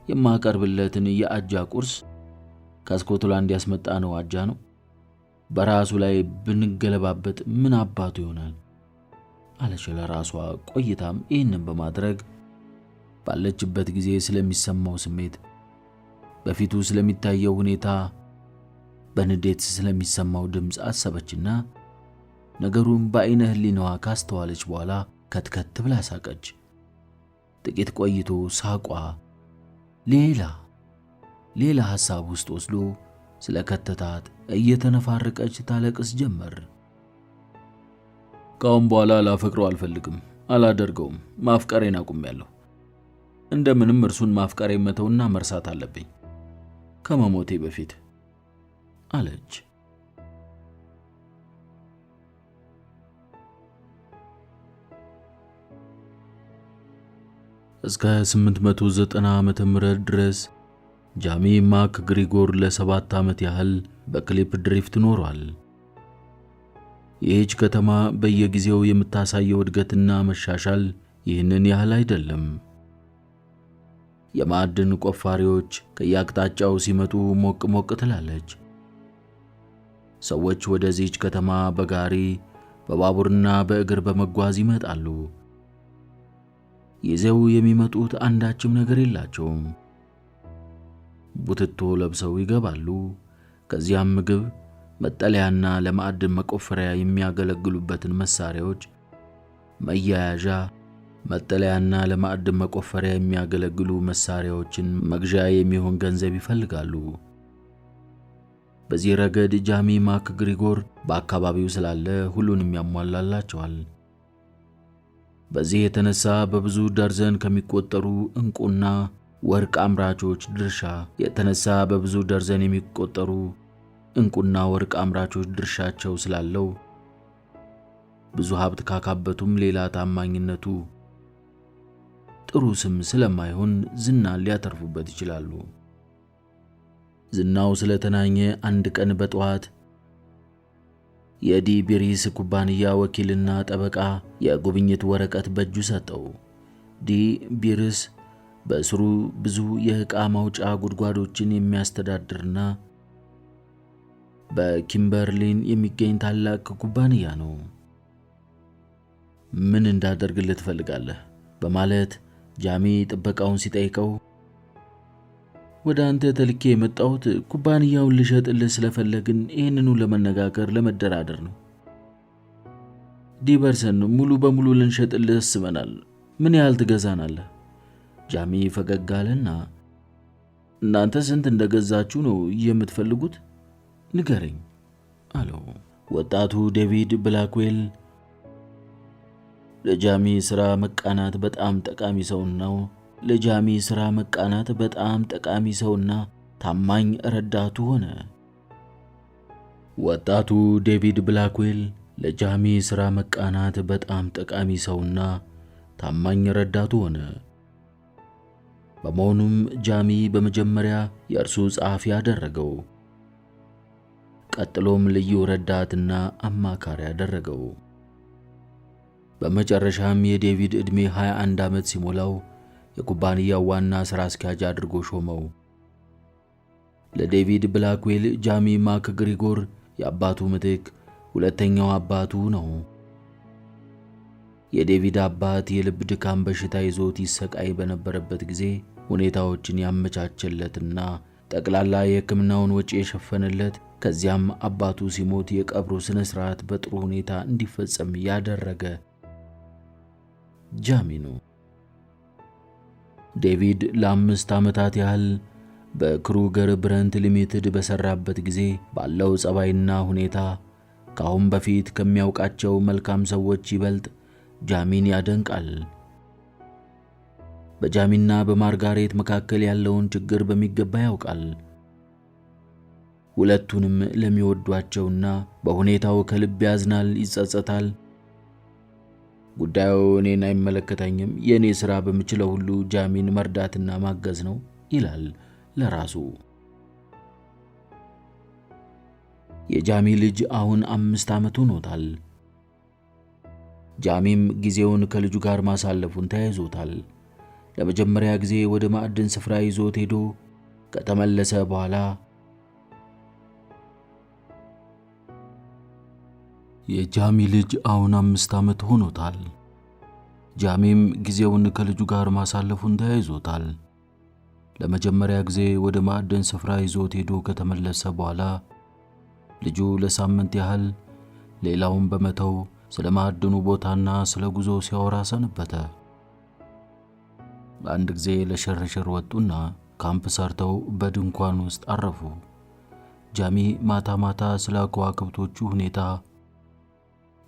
የማቀርብለትን የአጃ ቁርስ ከስኮትላንድ ያስመጣ ነው አጃ ነው። በራሱ ላይ ብንገለባበት ምን አባቱ ይሆናል አለች ለራሷ። ቆይታም ይህንን በማድረግ ባለችበት ጊዜ ስለሚሰማው ስሜት፣ በፊቱ ስለሚታየው ሁኔታ፣ በንዴት ስለሚሰማው ድምፅ አሰበችና ነገሩን በአይነ ህሊናዋ ካስተዋለች በኋላ ከትከት ብላ ሳቀች። ጥቂት ቆይቶ ሳቋ ሌላ ሐሳብ ውስጥ ወስዶ ስለከተታት እየተነፋረቀች ታለቅስ ጀመር። ካሁን በኋላ ላፈቅረው አልፈልግም፣ አላደርገውም። ማፍቀሬን አቁሜያለሁ። እንደምንም እርሱን ማፍቀሬን መተውና መርሳት አለብኝ ከመሞቴ በፊት አለች። እስከ 890 ዓመተ ምህረት ድረስ ጃሚ ማክ ግሪጎር ለ7 ዓመት ያህል በክሊፕ ድሪፍት ኖሯል። ይህች ከተማ በየጊዜው የምታሳየው እድገትና መሻሻል ይህንን ያህል አይደለም። የማዕድን ቆፋሪዎች ከያቅጣጫው ሲመጡ ሞቅ ሞቅ ትላለች። ሰዎች ወደዚህች ከተማ በጋሪ በባቡርና በእግር በመጓዝ ይመጣሉ። ይዘው የሚመጡት አንዳችም ነገር የላቸውም። ቡትቶ ለብሰው ይገባሉ። ከዚያም ምግብ፣ መጠለያና ለማዕድን መቆፈሪያ የሚያገለግሉበትን መሳሪያዎች፣ መያያዣ፣ መጠለያና ለማዕድን መቆፈሪያ የሚያገለግሉ መሳሪያዎችን መግዣ የሚሆን ገንዘብ ይፈልጋሉ። በዚህ ረገድ ጃሚ ማክ ግሪጎር በአካባቢው ስላለ ሁሉንም ያሟላላቸዋል። በዚህ የተነሳ በብዙ ደርዘን ከሚቆጠሩ ዕንቁና ወርቅ አምራቾች ድርሻቸው ስላለው ብዙ ሀብት ካካበቱም ሌላ ታማኝነቱ ጥሩ ስም ስለማይሆን ዝናን ሊያተርፉበት ይችላሉ። ዝናው ስለተናኘ አንድ ቀን በጠዋት የዲ ቢሪስ ኩባንያ ወኪልና ጠበቃ የጉብኝት ወረቀት በእጁ ሰጠው። ዲ ቢሪስ በስሩ ብዙ የዕቃ ማውጫ ጉድጓዶችን የሚያስተዳድርና በኪምበርሊን የሚገኝ ታላቅ ኩባንያ ነው። ምን እንዳደርግልህ ትፈልጋለህ? በማለት ጃሚ ጥበቃውን ሲጠይቀው ወደ አንተ ተልኬ የመጣሁት ኩባንያውን ልሸጥልህ ስለፈለግን ይህንኑ ለመደራደር ነው። ዲበርሰን ሙሉ በሙሉ ልንሸጥልህ አስበናል። ምን ያህል ትገዛናለህ? ጃሚ ፈገግ አለና እናንተ ስንት እንደገዛችሁ ነው የምትፈልጉት? ንገረኝ አለው። ወጣቱ ዴቪድ ብላክዌል ለጃሚ ሥራ መቃናት በጣም ጠቃሚ ሰውና ታማኝ ረዳቱ ሆነ። ወጣቱ ዴቪድ ብላክዌል ለጃሚ ሥራ መቃናት በጣም ጠቃሚ ሰውና ታማኝ ረዳቱ ሆነ። በመሆኑም ጃሚ በመጀመሪያ የእርሱ ጸሐፊ ያደረገው፣ ቀጥሎም ልዩ ረዳትና አማካሪ ያደረገው። በመጨረሻም የዴቪድ ዕድሜ 21 ዓመት ሲሞላው የኩባንያው ዋና ሥራ አስኪያጅ አድርጎ ሾመው። ለዴቪድ ብላክዌል ጃሚ ማክግሪጎር የአባቱ ምትክ ሁለተኛው አባቱ ነው። የዴቪድ አባት የልብ ድካም በሽታ ይዞት ይሰቃይ በነበረበት ጊዜ ሁኔታዎችን ያመቻቸለትና ጠቅላላ የሕክምናውን ወጪ የሸፈነለት ከዚያም አባቱ ሲሞት የቀብሩ ስነ ስርዓት በጥሩ ሁኔታ እንዲፈጸም ያደረገ ጃሚ ነው። ዴቪድ ለ5 ዓመታት ያህል በክሩገር ብረንት ሊሚትድ በሰራበት ጊዜ ባለው ጸባይና ሁኔታ ካሁን በፊት ከሚያውቃቸው መልካም ሰዎች ይበልጥ ጃሚን ያደንቃል። በጃሚና በማርጋሬት መካከል ያለውን ችግር በሚገባ ያውቃል። ሁለቱንም ለሚወዷቸውና በሁኔታው ከልብ ያዝናል፣ ይጸጸታል። ጉዳዩ እኔን አይመለከተኝም፣ የኔ ሥራ በምችለው ሁሉ ጃሚን መርዳትና ማገዝ ነው ይላል ለራሱ። የጃሚ ልጅ አሁን 5 ዓመት ሆኖታል። ጃሚም ጊዜውን ከልጁ ጋር ማሳለፉን ተያይዞታል። ለመጀመሪያ ጊዜ ወደ ማዕድን ስፍራ ይዞት ሄዶ ከተመለሰ በኋላ የጃሚ ልጅ አሁን 5 ዓመት ሆኖታል። ጃሚም ጊዜውን ከልጁ ጋር ማሳለፉን ተያይዞታል። ለመጀመሪያ ጊዜ ወደ ማዕድን ስፍራ ይዞት ሄዶ ከተመለሰ በኋላ ልጁ ለሳምንት ያህል ሌላውን በመተው ስለ ማዕድኑ ቦታና ስለ ጉዞ ሲያወራ ሰነበተ። አንድ ጊዜ ለሽርሽር ወጡና ካምፕ ሰርተው በድንኳን ውስጥ አረፉ። ጃሚ ማታ ማታ ስለ ከዋክብቶቹ ሁኔታ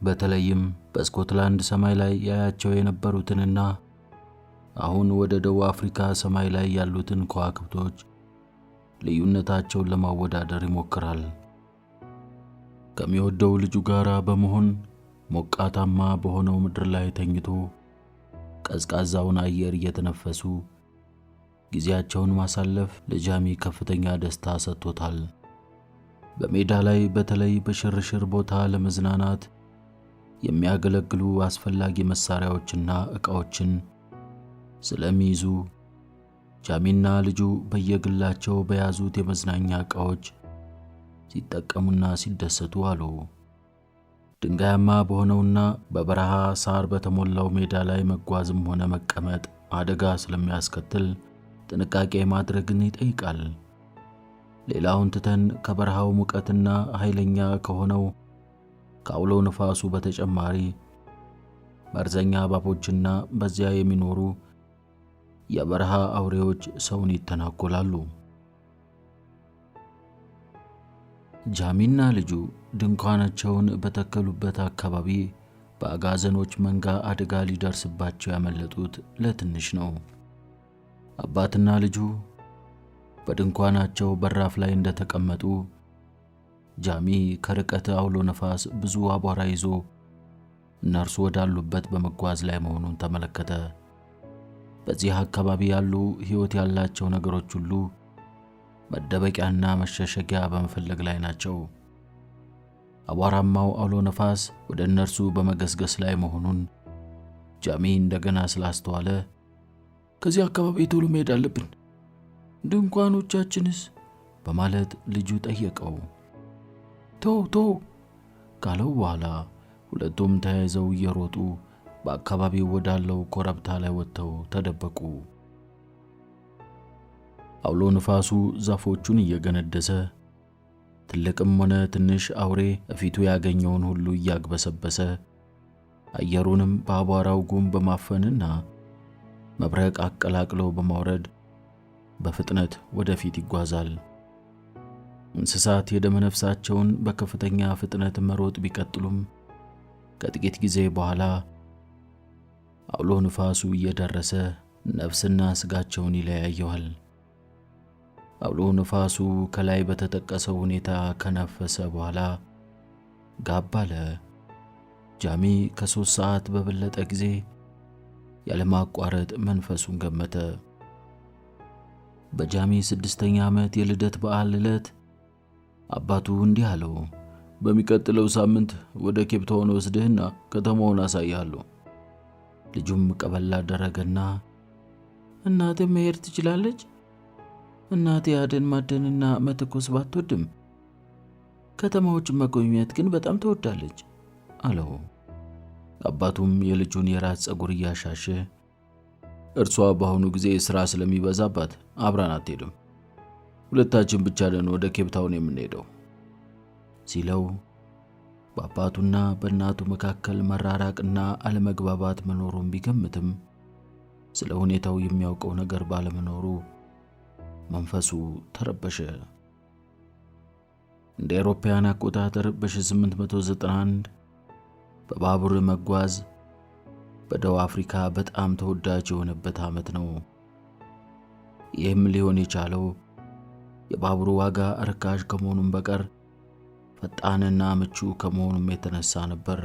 በተለይም በስኮትላንድ ሰማይ ላይ ያያቸው የነበሩትንና አሁን ወደ ደቡብ አፍሪካ ሰማይ ላይ ያሉትን ከዋክብቶች ልዩነታቸውን ለማወዳደር ይሞክራል። ከሚወደው ልጁ ጋር በመሆን ሞቃታማ በሆነው ምድር ላይ ተኝቶ ቀዝቃዛውን አየር እየተነፈሱ ጊዜያቸውን ማሳለፍ ለጃሚ ከፍተኛ ደስታ ሰጥቶታል። በሜዳ ላይ በተለይ በሽርሽር ቦታ ለመዝናናት የሚያገለግሉ አስፈላጊ መሳሪያዎችና ዕቃዎችን ስለሚይዙ ጃሚና ልጁ በየግላቸው በያዙት የመዝናኛ ዕቃዎች ሲጠቀሙና ሲደሰቱ አሉ። ድንጋያማ በሆነውና በበረሃ ሳር በተሞላው ሜዳ ላይ መጓዝም ሆነ መቀመጥ አደጋ ስለሚያስከትል ጥንቃቄ ማድረግን ይጠይቃል። ሌላውን ትተን ከበረሃው ሙቀትና ኃይለኛ ከሆነው ከአውሎ ነፋሱ በተጨማሪ መርዘኛ እባቦችና በዚያ የሚኖሩ የበረሃ አውሬዎች ሰውን ይተናኮላሉ። ጃሚና ልጁ ድንኳናቸውን በተከሉበት አካባቢ በአጋዘኖች መንጋ አደጋ ሊደርስባቸው ያመለጡት ለትንሽ ነው። አባትና ልጁ በድንኳናቸው በራፍ ላይ እንደተቀመጡ ጃሚ ከርቀት አውሎ ነፋስ ብዙ አቧራ ይዞ እነርሱ ወዳሉበት በመጓዝ ላይ መሆኑን ተመለከተ። በዚህ አካባቢ ያሉ ሕይወት ያላቸው ነገሮች ሁሉ መደበቂያና መሸሸጊያ በመፈለግ ላይ ናቸው። አቧራማው አውሎ ነፋስ ወደ እነርሱ በመገስገስ ላይ መሆኑን ጃሚ እንደገና ስላስተዋለ ከዚህ አካባቢ ቶሎ መሄድ አለብን፣ ድንኳኖቻችንስ በማለት ልጁ ጠየቀው። ተው ካለው በኋላ ሁለቱም ተያይዘው እየሮጡ በአካባቢው ወዳለው ኮረብታ ላይ ወጥተው ተደበቁ። አውሎ ነፋሱ ዛፎቹን እየገነደሰ ትልቅም ሆነ ትንሽ አውሬ እፊቱ ያገኘውን ሁሉ እያግበሰበሰ አየሩንም በአቧራው ጉም በማፈንና መብረቅ አቀላቅሎ በማውረድ በፍጥነት ወደፊት ይጓዛል። እንስሳት የደመነፍሳቸውን በከፍተኛ ፍጥነት መሮጥ ቢቀጥሉም ከጥቂት ጊዜ በኋላ አውሎ ነፋሱ እየደረሰ ነፍስና ስጋቸውን ይለያየዋል። አውሎ ነፋሱ ከላይ በተጠቀሰው ሁኔታ ከነፈሰ በኋላ ጋብ አለ። ጃሚ ከ3 ሰዓት በበለጠ ጊዜ ያለማቋረጥ መንፈሱን ገመተ። በጃሚ 6ኛ ዓመት የልደት በዓል ዕለት አባቱ እንዲህ አለው፣ በሚቀጥለው ሳምንት ወደ ኬፕ ታውን ወስድህና ከተማውን አሳያለሁ። ልጁም ቀበል አደረገና እናትህ መሄድ ትችላለች እናቴ አደን ማደንና መተኮስ ባትወድም ከተማዎችን መጎብኘት ግን በጣም ትወዳለች አለው። አባቱም የልጁን የራስ ፀጉር እያሻሸ እርሷ በአሁኑ ጊዜ ሥራ ስለሚበዛባት አብራን አትሄድም፣ ሁለታችን ብቻ ነን ወደ ኬፕታውን የምንሄደው ሲለው በአባቱና በእናቱ መካከል መራራቅና አለመግባባት መኖሩን ቢገምትም ስለ ሁኔታው የሚያውቀው ነገር ባለመኖሩ መንፈሱ ተረበሸ። እንደ አውሮፓውያን አቆጣጠር በ1891 በባቡር መጓዝ በደቡብ አፍሪካ በጣም ተወዳጅ የሆነበት ዓመት ነው። ይህም ሊሆን የቻለው የባቡሩ ዋጋ ርካሽ ከመሆኑም በቀር ፈጣንና ምቹ ከመሆኑም የተነሳ ነበር።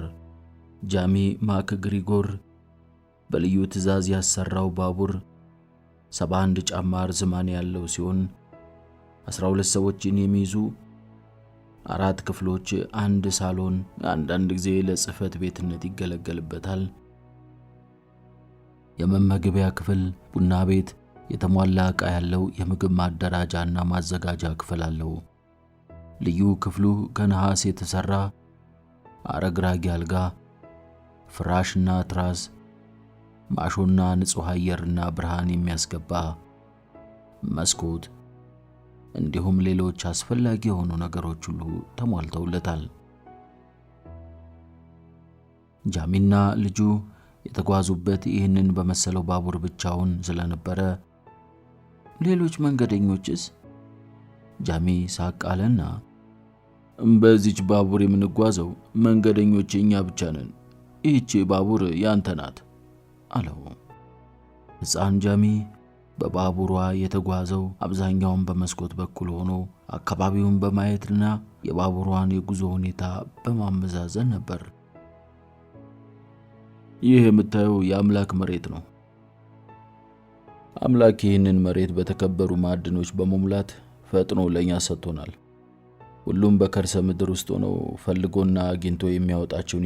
ጃሚ ማክግሪጎር በልዩ ትዕዛዝ ያሰራው ባቡር 71 ጫማ ርዝማኔ ያለው ሲሆን 12 ሰዎችን የሚይዙ 4 ክፍሎች፣ አንድ ሳሎን፣ አንዳንድ ጊዜ ለጽህፈት ቤትነት ይገለገልበታል፣ የመመገቢያ ክፍል፣ ቡና ቤት፣ የተሟላ ዕቃ ያለው የምግብ ማደራጃና ማዘጋጃ ክፍል አለው። ልዩ ክፍሉ ከነሐስ የተሰራ አረግራጊ አልጋ፣ ፍራሽና ትራስ፣ ማሾና ንጹህ አየርና ብርሃን የሚያስገባ መስኮት እንዲሁም ሌሎች አስፈላጊ የሆኑ ነገሮች ሁሉ ተሟልተውለታል። ጃሚና ልጁ የተጓዙበት ይህንን በመሰለው ባቡር ብቻውን ስለነበረ ሌሎች መንገደኞችስ? ጃሚ ሳቅ አለና በዚች ባቡር የምንጓዘው መንገደኞች እኛ ብቻ ነን፣ ይህች ባቡር ያንተ ናት አለው። ሕፃን ጃሚ በባቡሯ የተጓዘው አብዛኛውን በመስኮት በኩል ሆኖ አካባቢውን በማየትና የባቡሯን የጉዞ ሁኔታ በማመዛዘን ነበር። ይህ የምታየው የአምላክ መሬት ነው። አምላክ ይህንን መሬት በተከበሩ ማዕድኖች በመሙላት ፈጥኖ ለኛ ሰጥቶናል። ሁሉም በከርሰ ምድር ውስጥ ሆነው ፈልጎና አግኝቶ የሚያወጣቸውን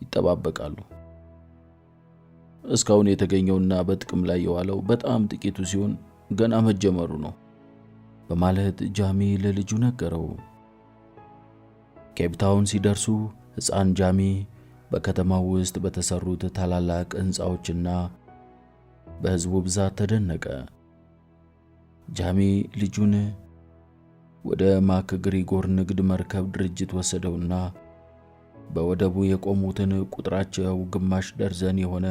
ይጠባበቃሉ። እስካሁን የተገኘውና በጥቅም ላይ የዋለው በጣም ጥቂቱ ሲሆን ገና መጀመሩ ነው በማለት ጃሚ ለልጁ ነገረው። ኬፕታውን ሲደርሱ ሕፃን ጃሚ በከተማው ውስጥ በተሰሩት ታላላቅ ሕንፃዎችና በሕዝቡ ብዛት ተደነቀ። ጃሚ ልጁን ወደ ማክግሪጎር ንግድ መርከብ ድርጅት ወሰደውና በወደቡ የቆሙትን ቁጥራቸው ግማሽ ደርዘን የሆነ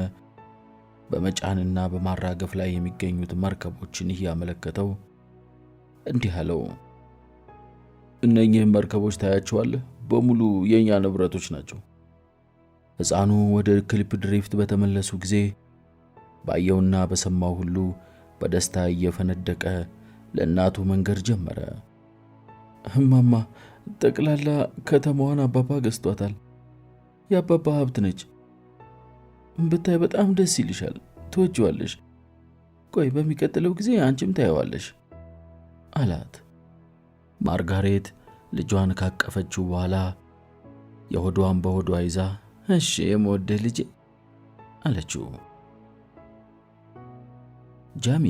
በመጫንና በማራገፍ ላይ የሚገኙት መርከቦችን እያመለከተው እንዲህ አለው። እነኚህ መርከቦች ታያቸዋለህ፣ በሙሉ የኛ ንብረቶች ናቸው። ሕፃኑ ወደ ክሊፕ ድሪፍት በተመለሱ ጊዜ ባየውና በሰማው ሁሉ በደስታ እየፈነደቀ ለእናቱ መንገር ጀመረ። እማማ፣ ጠቅላላ ከተማዋን አባባ ገዝቷታል። የአባባ ሀብት ነች። ብታይ በጣም ደስ ይልሻል፣ ትወጂዋለሽ። ቆይ በሚቀጥለው ጊዜ አንቺም ታየዋለሽ አላት። ማርጋሬት ልጇን ካቀፈችው በኋላ የሆዷን በሆዷ ይዛ እሺ የምወድህ ልጄ አለችው። ጃሚ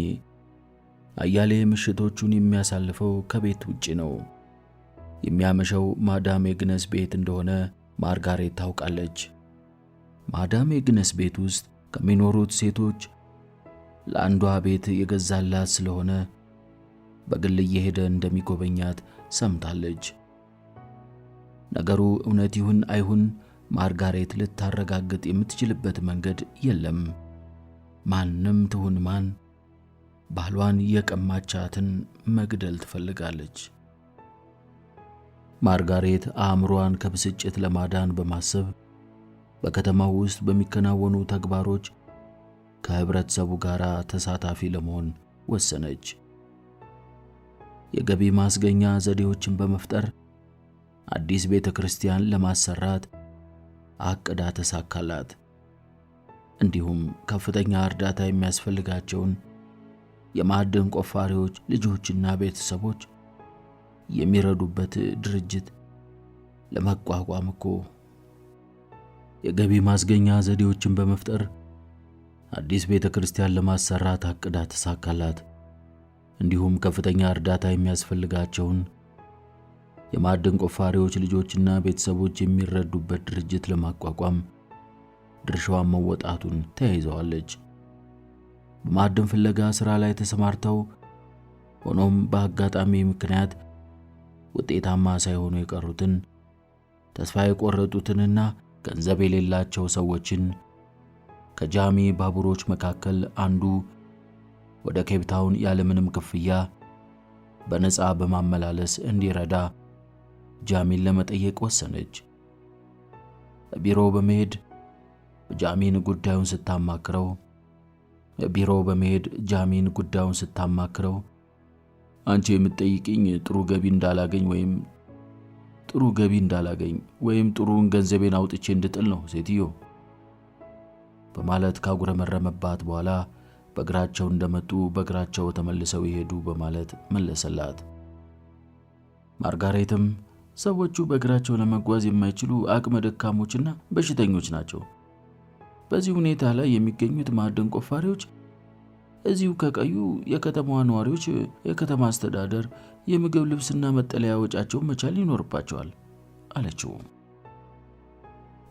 አያሌ ምሽቶቹን የሚያሳልፈው ከቤት ውጪ ነው። የሚያመሸው ማዳም የግነስ ቤት እንደሆነ ማርጋሬት ታውቃለች። ማዳም የግነስ ቤት ውስጥ ከሚኖሩት ሴቶች ለአንዷ ቤት የገዛላት ስለሆነ በግል እየሄደ እንደሚጎበኛት ሰምታለች። ነገሩ እውነት ይሁን አይሁን ማርጋሬት ልታረጋግጥ የምትችልበት መንገድ የለም። ማንም ትሁን ማን ባሏን የቀማቻትን መግደል ትፈልጋለች። ማርጋሬት አእምሮዋን ከብስጭት ለማዳን በማሰብ በከተማው ውስጥ በሚከናወኑ ተግባሮች ከህብረተሰቡ ጋር ተሳታፊ ለመሆን ወሰነች። የገቢ ማስገኛ ዘዴዎችን በመፍጠር አዲስ ቤተ ክርስቲያን ለማሰራት አቅዳ ተሳካላት። እንዲሁም ከፍተኛ እርዳታ የሚያስፈልጋቸውን የማዕድን ቆፋሪዎች ልጆችና ቤተሰቦች የሚረዱበት ድርጅት ለማቋቋም እኮ የገቢ ማስገኛ ዘዴዎችን በመፍጠር አዲስ ቤተ ክርስቲያን ለማሰራት አቅዳ ተሳካላት። እንዲሁም ከፍተኛ እርዳታ የሚያስፈልጋቸውን የማዕድን ቆፋሪዎች ልጆችና ቤተሰቦች የሚረዱበት ድርጅት ለማቋቋም ድርሻዋን መወጣቱን ተያይዘዋለች። በማዕድን ፍለጋ ሥራ ላይ ተሰማርተው ሆኖም በአጋጣሚ ምክንያት ውጤታማ ሳይሆኑ የቀሩትን ተስፋ የቆረጡትንና ገንዘብ የሌላቸው ሰዎችን ከጃሚ ባቡሮች መካከል አንዱ ወደ ኬፕታውን ያለምንም ክፍያ በነፃ በማመላለስ እንዲረዳ ጃሚን ለመጠየቅ ወሰነች። ቢሮው በመሄድ ጃሚን ጉዳዩን ስታማክረው አንቺ የምትጠይቅኝ ጥሩ ገቢ እንዳላገኝ ወይም ጥሩን ገንዘቤን አውጥቼ እንድጥል ነው ሴትዮ በማለት ካጉረመረመባት በኋላ በእግራቸው እንደመጡ በእግራቸው ተመልሰው ይሄዱ በማለት መለሰላት። ማርጋሬትም ሰዎቹ በእግራቸው ለመጓዝ የማይችሉ አቅመ ደካሞችና በሽተኞች ናቸው። በዚህ ሁኔታ ላይ የሚገኙት ማዕድን ቆፋሪዎች እዚሁ ከቀዩ የከተማዋ ነዋሪዎች የከተማ አስተዳደር የምግብ ልብስና መጠለያ ወጫቸውን መቻል ይኖርባቸዋል አለችው።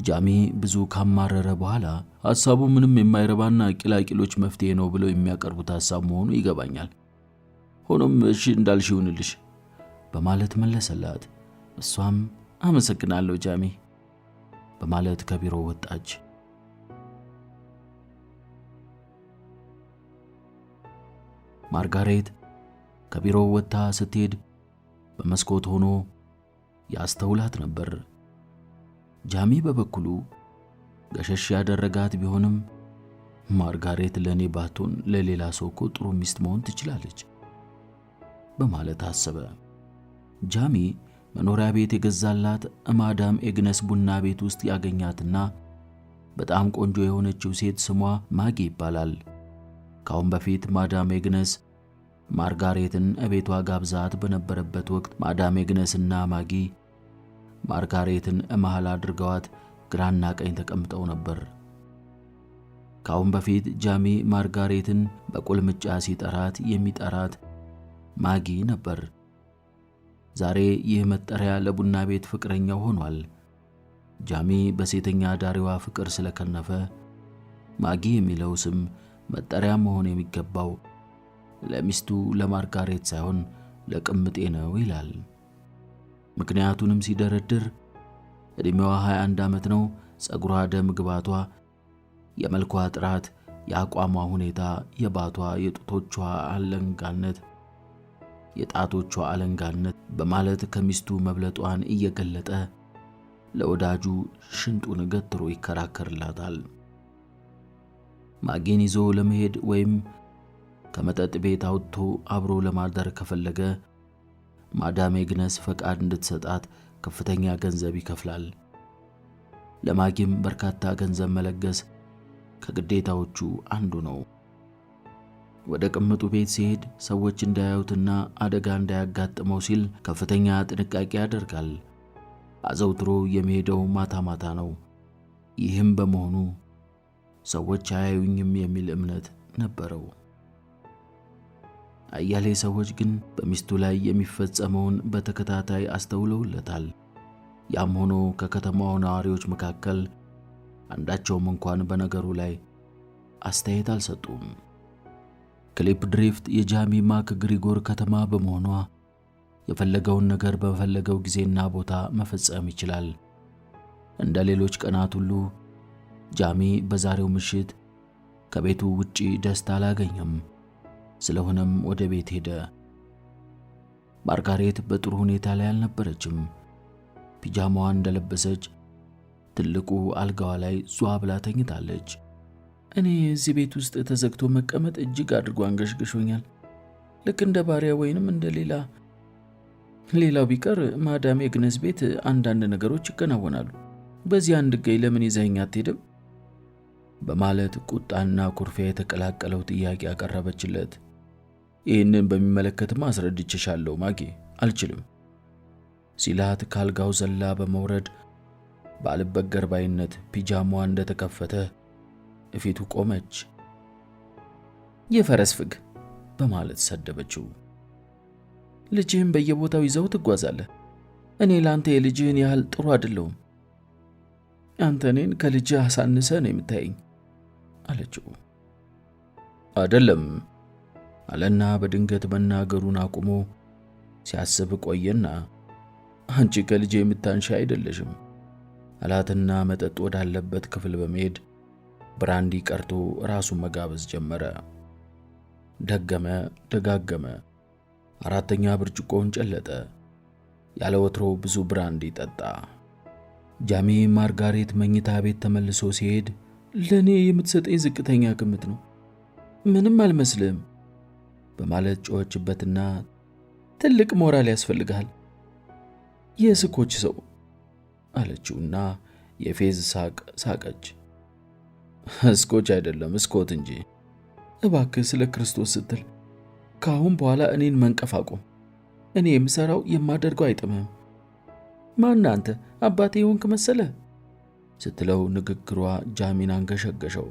ጃሚ ብዙ ካማረረ በኋላ ሐሳቡ ምንም የማይረባና ቂላቂሎች መፍትሄ ነው ብለው የሚያቀርቡት ሐሳብ መሆኑ ይገባኛል። ሆኖም እሺ እንዳልሽ ይሁንልሽ በማለት መለሰላት። እሷም አመሰግናለሁ ጃሚ በማለት ከቢሮ ወጣች። ማርጋሬት ከቢሮው ወጥታ ስትሄድ በመስኮት ሆኖ ያስተውላት ነበር። ጃሚ በበኩሉ ገሸሽ ያደረጋት ቢሆንም ማርጋሬት ለኔ ባትሆን ለሌላ ሰው እኮ ጥሩ ሚስት መሆን ትችላለች በማለት አሰበ። ጃሚ መኖሪያ ቤት የገዛላት ማዳም ኤግነስ ቡና ቤት ውስጥ ያገኛትና በጣም ቆንጆ የሆነችው ሴት ስሟ ማጊ ይባላል። ካሁን በፊት ማዳም ኤግነስ ማርጋሬትን እቤቷ ጋብዛት በነበረበት ወቅት ማዳም ኤግነስና ማጊ ማርጋሬትን መሃል አድርገዋት ግራና ቀኝ ተቀምጠው ነበር። ካሁን በፊት ጃሚ ማርጋሬትን በቁልምጫ ሲጠራት የሚጠራት ማጊ ነበር። ዛሬ ይህ መጠሪያ ለቡና ቤት ፍቅረኛው ሆኗል። ጃሚ በሴተኛ ዳሪዋ ፍቅር ስለከነፈ ማጊ የሚለው ስም መጠሪያ መሆን የሚገባው ለሚስቱ ለማርጋሬት ሳይሆን ለቅምጤ ነው ይላል። ምክንያቱንም ሲደረድር እድሜዋ 21 ዓመት ነው። ጸጉሯ ደም ግባቷ፣ የመልኳ ጥራት፣ የአቋሟ ሁኔታ፣ የባቷ የጡቶቿ አለንጋነት፣ የጣቶቿ አለንጋነት በማለት ከሚስቱ መብለጧን እየገለጠ ለወዳጁ ሽንጡን ገትሮ ይከራከርላታል። ማጊን ይዞ ለመሄድ ወይም ከመጠጥ ቤት አውጥቶ አብሮ ለማደር ከፈለገ ማዳም ኤግነስ ፈቃድ እንድትሰጣት ከፍተኛ ገንዘብ ይከፍላል። ለማጊም በርካታ ገንዘብ መለገስ ከግዴታዎቹ አንዱ ነው። ወደ ቅምጡ ቤት ሲሄድ ሰዎች እንዳያዩትና አደጋ እንዳያጋጥመው ሲል ከፍተኛ ጥንቃቄ ያደርጋል። አዘውትሮ የሚሄደው ማታ ማታ ነው። ይህም በመሆኑ ሰዎች አያዩኝም የሚል እምነት ነበረው። አያሌ ሰዎች ግን በሚስቱ ላይ የሚፈጸመውን በተከታታይ አስተውለውለታል። ያም ሆኖ ከከተማው ነዋሪዎች መካከል አንዳቸውም እንኳን በነገሩ ላይ አስተያየት አልሰጡም። ክሊፕ ድሪፍት የጃሚ ማክ ግሪጎር ከተማ በመሆኗ የፈለገውን ነገር በፈለገው ጊዜና ቦታ መፈጸም ይችላል። እንደ ሌሎች ቀናት ሁሉ ጃሚ በዛሬው ምሽት ከቤቱ ውጪ ደስታ አላገኘም። ስለሆነም ወደ ቤት ሄደ። ማርጋሬት በጥሩ ሁኔታ ላይ አልነበረችም። ፒጃማዋን እንደለበሰች ትልቁ አልጋዋ ላይ ዟ ብላ ተኝታለች። እኔ እዚህ ቤት ውስጥ ተዘግቶ መቀመጥ እጅግ አድርጎ አንገሽግሾኛል። ልክ እንደ ባሪያ ወይንም እንደ ሌላው ቢቀር ማዳም ኤግነስ ቤት አንዳንድ ነገሮች ይከናወናሉ። በዚህ አንድ ገይ ለምን ይዘኸኝ አትሄድም? በማለት ቁጣና ኩርፊያ የተቀላቀለው ጥያቄ አቀረበችለት። ይህንን በሚመለከት ማስረድቼሻለሁ ማጊ፣ አልችልም ሲላት ካልጋው ዘላ በመውረድ ባልበገር ባይነት ፒጃማዋ እንደተከፈተ እፊቱ ቆመች። የፈረስ ፍግ በማለት ሰደበችው። ልጅህን በየቦታው ይዘው ትጓዛለህ። እኔ ላንተ የልጅህን ያህል ጥሩ አይደለሁም። አንተ እኔን ከልጅህ አሳንሰ ነው የምታየኝ አለችው። አይደለም አለና በድንገት መናገሩን አቁሞ ሲያስብ ቆየና አንቺ ከልጄ የምታንሺ አይደለሽም አላትና መጠጥ ወዳለበት ክፍል በመሄድ ብራንዲ ቀርቶ ራሱን መጋበዝ ጀመረ። ደጋገመ። አራተኛ ብርጭቆውን ጨለጠ። ያለ ወትሮ ብዙ ብራንዲ ጠጣ። ጃሚ ማርጋሬት መኝታ ቤት ተመልሶ ሲሄድ ለኔ የምትሰጠኝ ዝቅተኛ ግምት ነው፣ ምንም አልመስልም በማለት ጮኸችበትና ትልቅ ሞራል ያስፈልጋል የስኮች ሰው አለችውና የፌዝ ሳቅ ሳቀች። ስኮች አይደለም ስኮት እንጂ። እባክህ ስለ ክርስቶስ ስትል ካሁን በኋላ እኔን መንቀፍ አቁም። እኔ የምሰራው የማደርገው አይጥምም። ማን አንተ አባቴ ሆንክ መሰለ ስትለው ንግግሯ ጃሚን አንገሸገሸው።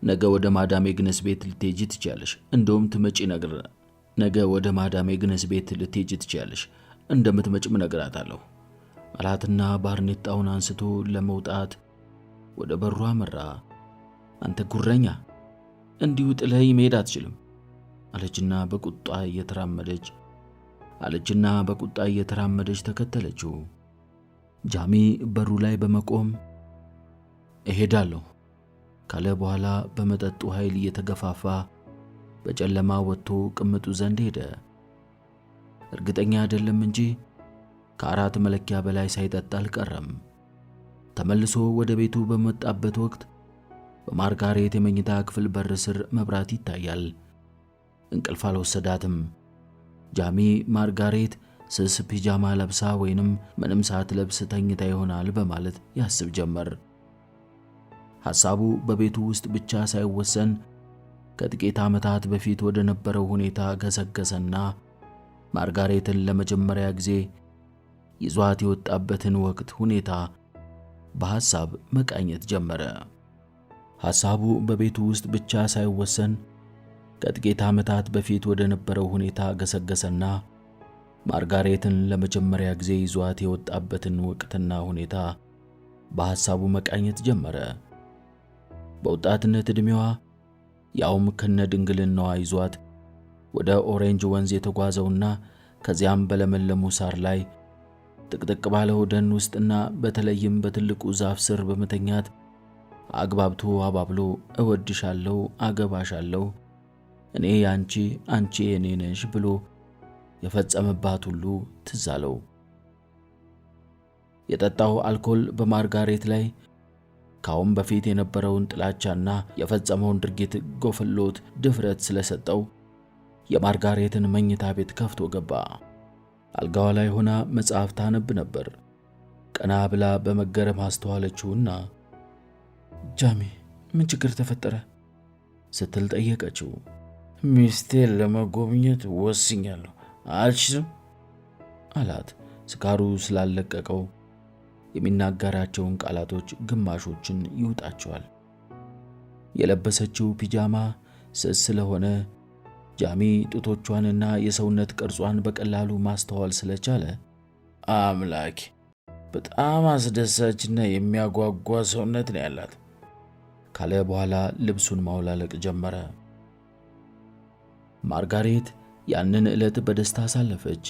ነገ ወደ ማዳሜ ግነስ ቤት ልትሄጂ ትችያለሽ፣ እንደውም ትመጪ ነገር ነገ ወደ ማዳሜ ግነስ ቤት ልትሄጂ ትችያለሽ፣ እንደምትመጭም ነግራታለሁ አላትና ባርኔጣውን አንስቶ ለመውጣት ወደ በሩ አመራ። አንተ ጉረኛ እንዲሁ ጥለኸኝ መሄድ አትችልም አለችና በቁጣ እየተራመደች ተከተለችው። ጃሚ በሩ ላይ በመቆም እሄዳለሁ ካለ በኋላ በመጠጡ ኃይል እየተገፋፋ በጨለማ ወጥቶ ቅምጡ ዘንድ ሄደ። እርግጠኛ አይደለም እንጂ ከአራት መለኪያ በላይ ሳይጠጣ አልቀረም። ተመልሶ ወደ ቤቱ በመጣበት ወቅት በማርጋሬት የመኝታ ክፍል በር ስር መብራት ይታያል። እንቅልፍ አልወሰዳትም። ጃሚ ማርጋሬት ስስ ፒጃማ ለብሳ ወይንም ምንም ሳትለብስ ተኝታ ይሆናል በማለት ያስብ ጀመር። ሐሳቡ በቤቱ ውስጥ ብቻ ሳይወሰን ከጥቂት ዓመታት በፊት ወደ ነበረው ሁኔታ ገሰገሰና ማርጋሬትን ለመጀመሪያ ጊዜ ይዟት የወጣበትን ወቅት ሁኔታ በሐሳብ መቃኘት ጀመረ። ሐሳቡ በቤቱ ውስጥ ብቻ ሳይወሰን ከጥቂት ዓመታት በፊት ወደ ነበረው ሁኔታ ገሰገሰና ማርጋሬትን ለመጀመሪያ ጊዜ ይዟት የወጣበትን ወቅትና ሁኔታ በሐሳቡ መቃኘት ጀመረ። በወጣትነት ዕድሜዋ ያውም ከነድንግልናዋ ይዟት ወደ ኦሬንጅ ወንዝ የተጓዘውና ከዚያም በለመለሙ ሳር ላይ ጥቅጥቅ ባለው ደን ውስጥና በተለይም በትልቁ ዛፍ ስር በመተኛት አግባብቶ አባብሎ እወድሻለሁ፣ አገባሻለሁ፣ እኔ ያንቺ አንቺ የኔ ነሽ ብሎ የፈጸመባት ሁሉ ትዝ አለው። የጠጣው አልኮል በማርጋሬት ላይ ካሁን በፊት የነበረውን ጥላቻና የፈጸመውን ድርጊት ጎፈሎት ድፍረት ስለሰጠው የማርጋሬትን መኝታ ቤት ከፍቶ ገባ። አልጋዋ ላይ ሆና መጽሐፍ ታነብ ነበር። ቀና ብላ በመገረም አስተዋለችውና ጃሚ ምን ችግር ተፈጠረ ስትል ጠየቀችው። ሚስቴን ለመጎብኘት ወስኛለሁ አልችልም አላት። ስካሩ ስላለቀቀው የሚናገራቸውን ቃላቶች ግማሾችን ይውጣቸዋል። የለበሰችው ፒጃማ ስስ ስለሆነ ጃሚ ጡቶቿንና የሰውነት ቅርጿን በቀላሉ ማስተዋል ስለቻለ አምላክ በጣም አስደሳችና የሚያጓጓ ሰውነት ነው ያላት ካለ በኋላ ልብሱን ማውላለቅ ጀመረ። ማርጋሬት ያንን ዕለት በደስታ አሳለፈች።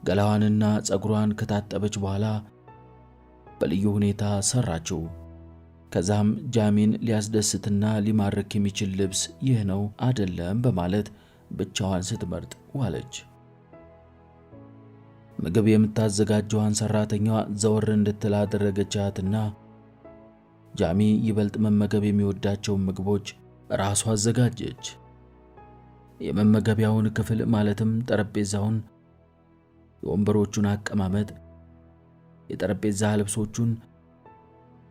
ገላዋንና ጸጉሯን ከታጠበች በኋላ በልዩ ሁኔታ ሰራችው። ከዛም ጃሚን ሊያስደስትና ሊማርክ የሚችል ልብስ ይህ ነው አይደለም በማለት ብቻዋን ስትመርጥ ዋለች። ምግብ የምታዘጋጀዋን ሰራተኛዋ ዘወር እንድትል አደረገቻትና ጃሚ ይበልጥ መመገብ የሚወዳቸውን ምግቦች ራሷ አዘጋጀች። የመመገቢያውን ክፍል ማለትም ጠረጴዛውን፣ የወንበሮቹን አቀማመጥ፣ የጠረጴዛ ልብሶቹን፣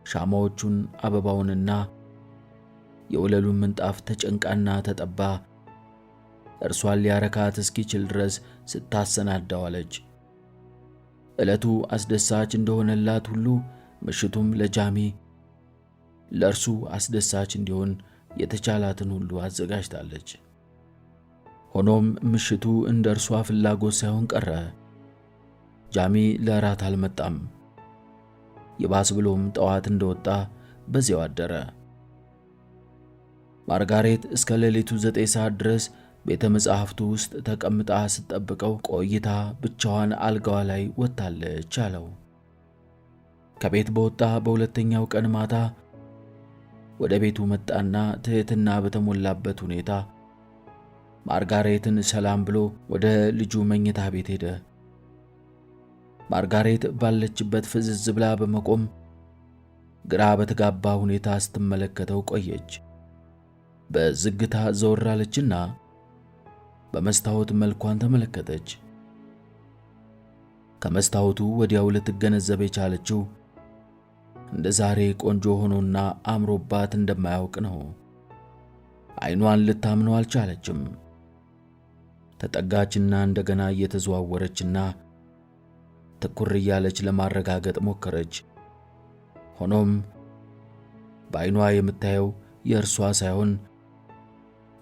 ሻማዎቹን፣ አበባውንና የወለሉን ምንጣፍ ተጨንቃና ተጠባ እርሷን ሊያረካት እስኪችል ድረስ ስታሰናዳዋለች። ዕለቱ አስደሳች እንደሆነላት ሁሉ ምሽቱም ለጃሚ ለእርሱ አስደሳች እንዲሆን የተቻላትን ሁሉ አዘጋጅታለች። ሆኖም ምሽቱ እንደ እርሷ ፍላጎት ሳይሆን ቀረ። ጃሚ ለራት አልመጣም። ይባስ ብሎም ጠዋት እንደወጣ በዚያው አደረ። ማርጋሬት እስከ ሌሊቱ 9 ሰዓት ድረስ ቤተ መጻሕፍቱ ውስጥ ተቀምጣ ስትጠብቀው ቆይታ ብቻዋን አልጋዋ ላይ ወጥታለች አለው። ከቤት በወጣ በሁለተኛው ቀን ማታ ወደ ቤቱ መጣና ትህትና በተሞላበት ሁኔታ ማርጋሬትን ሰላም ብሎ ወደ ልጁ መኝታ ቤት ሄደ። ማርጋሬት ባለችበት ፍዝዝ ብላ በመቆም ግራ በተጋባ ሁኔታ ስትመለከተው ቆየች። በዝግታ ዘወር አለችና በመስታወት መልኳን ተመለከተች። ከመስታወቱ ወዲያው ልትገነዘብ የቻለችው እንደ ዛሬ ቆንጆ ሆኖና አምሮባት እንደማያውቅ ነው። ዓይኗን ልታምነው አልቻለችም። ተጠጋችና እንደገና እየተዘዋወረችና ትኩር እያለች ለማረጋገጥ ሞከረች። ሆኖም በዓይኗ የምታየው የእርሷ ሳይሆን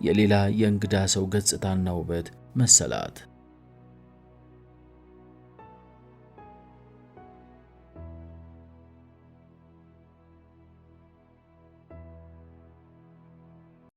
የሌላ የእንግዳ ሰው ገጽታና ውበት መሰላት።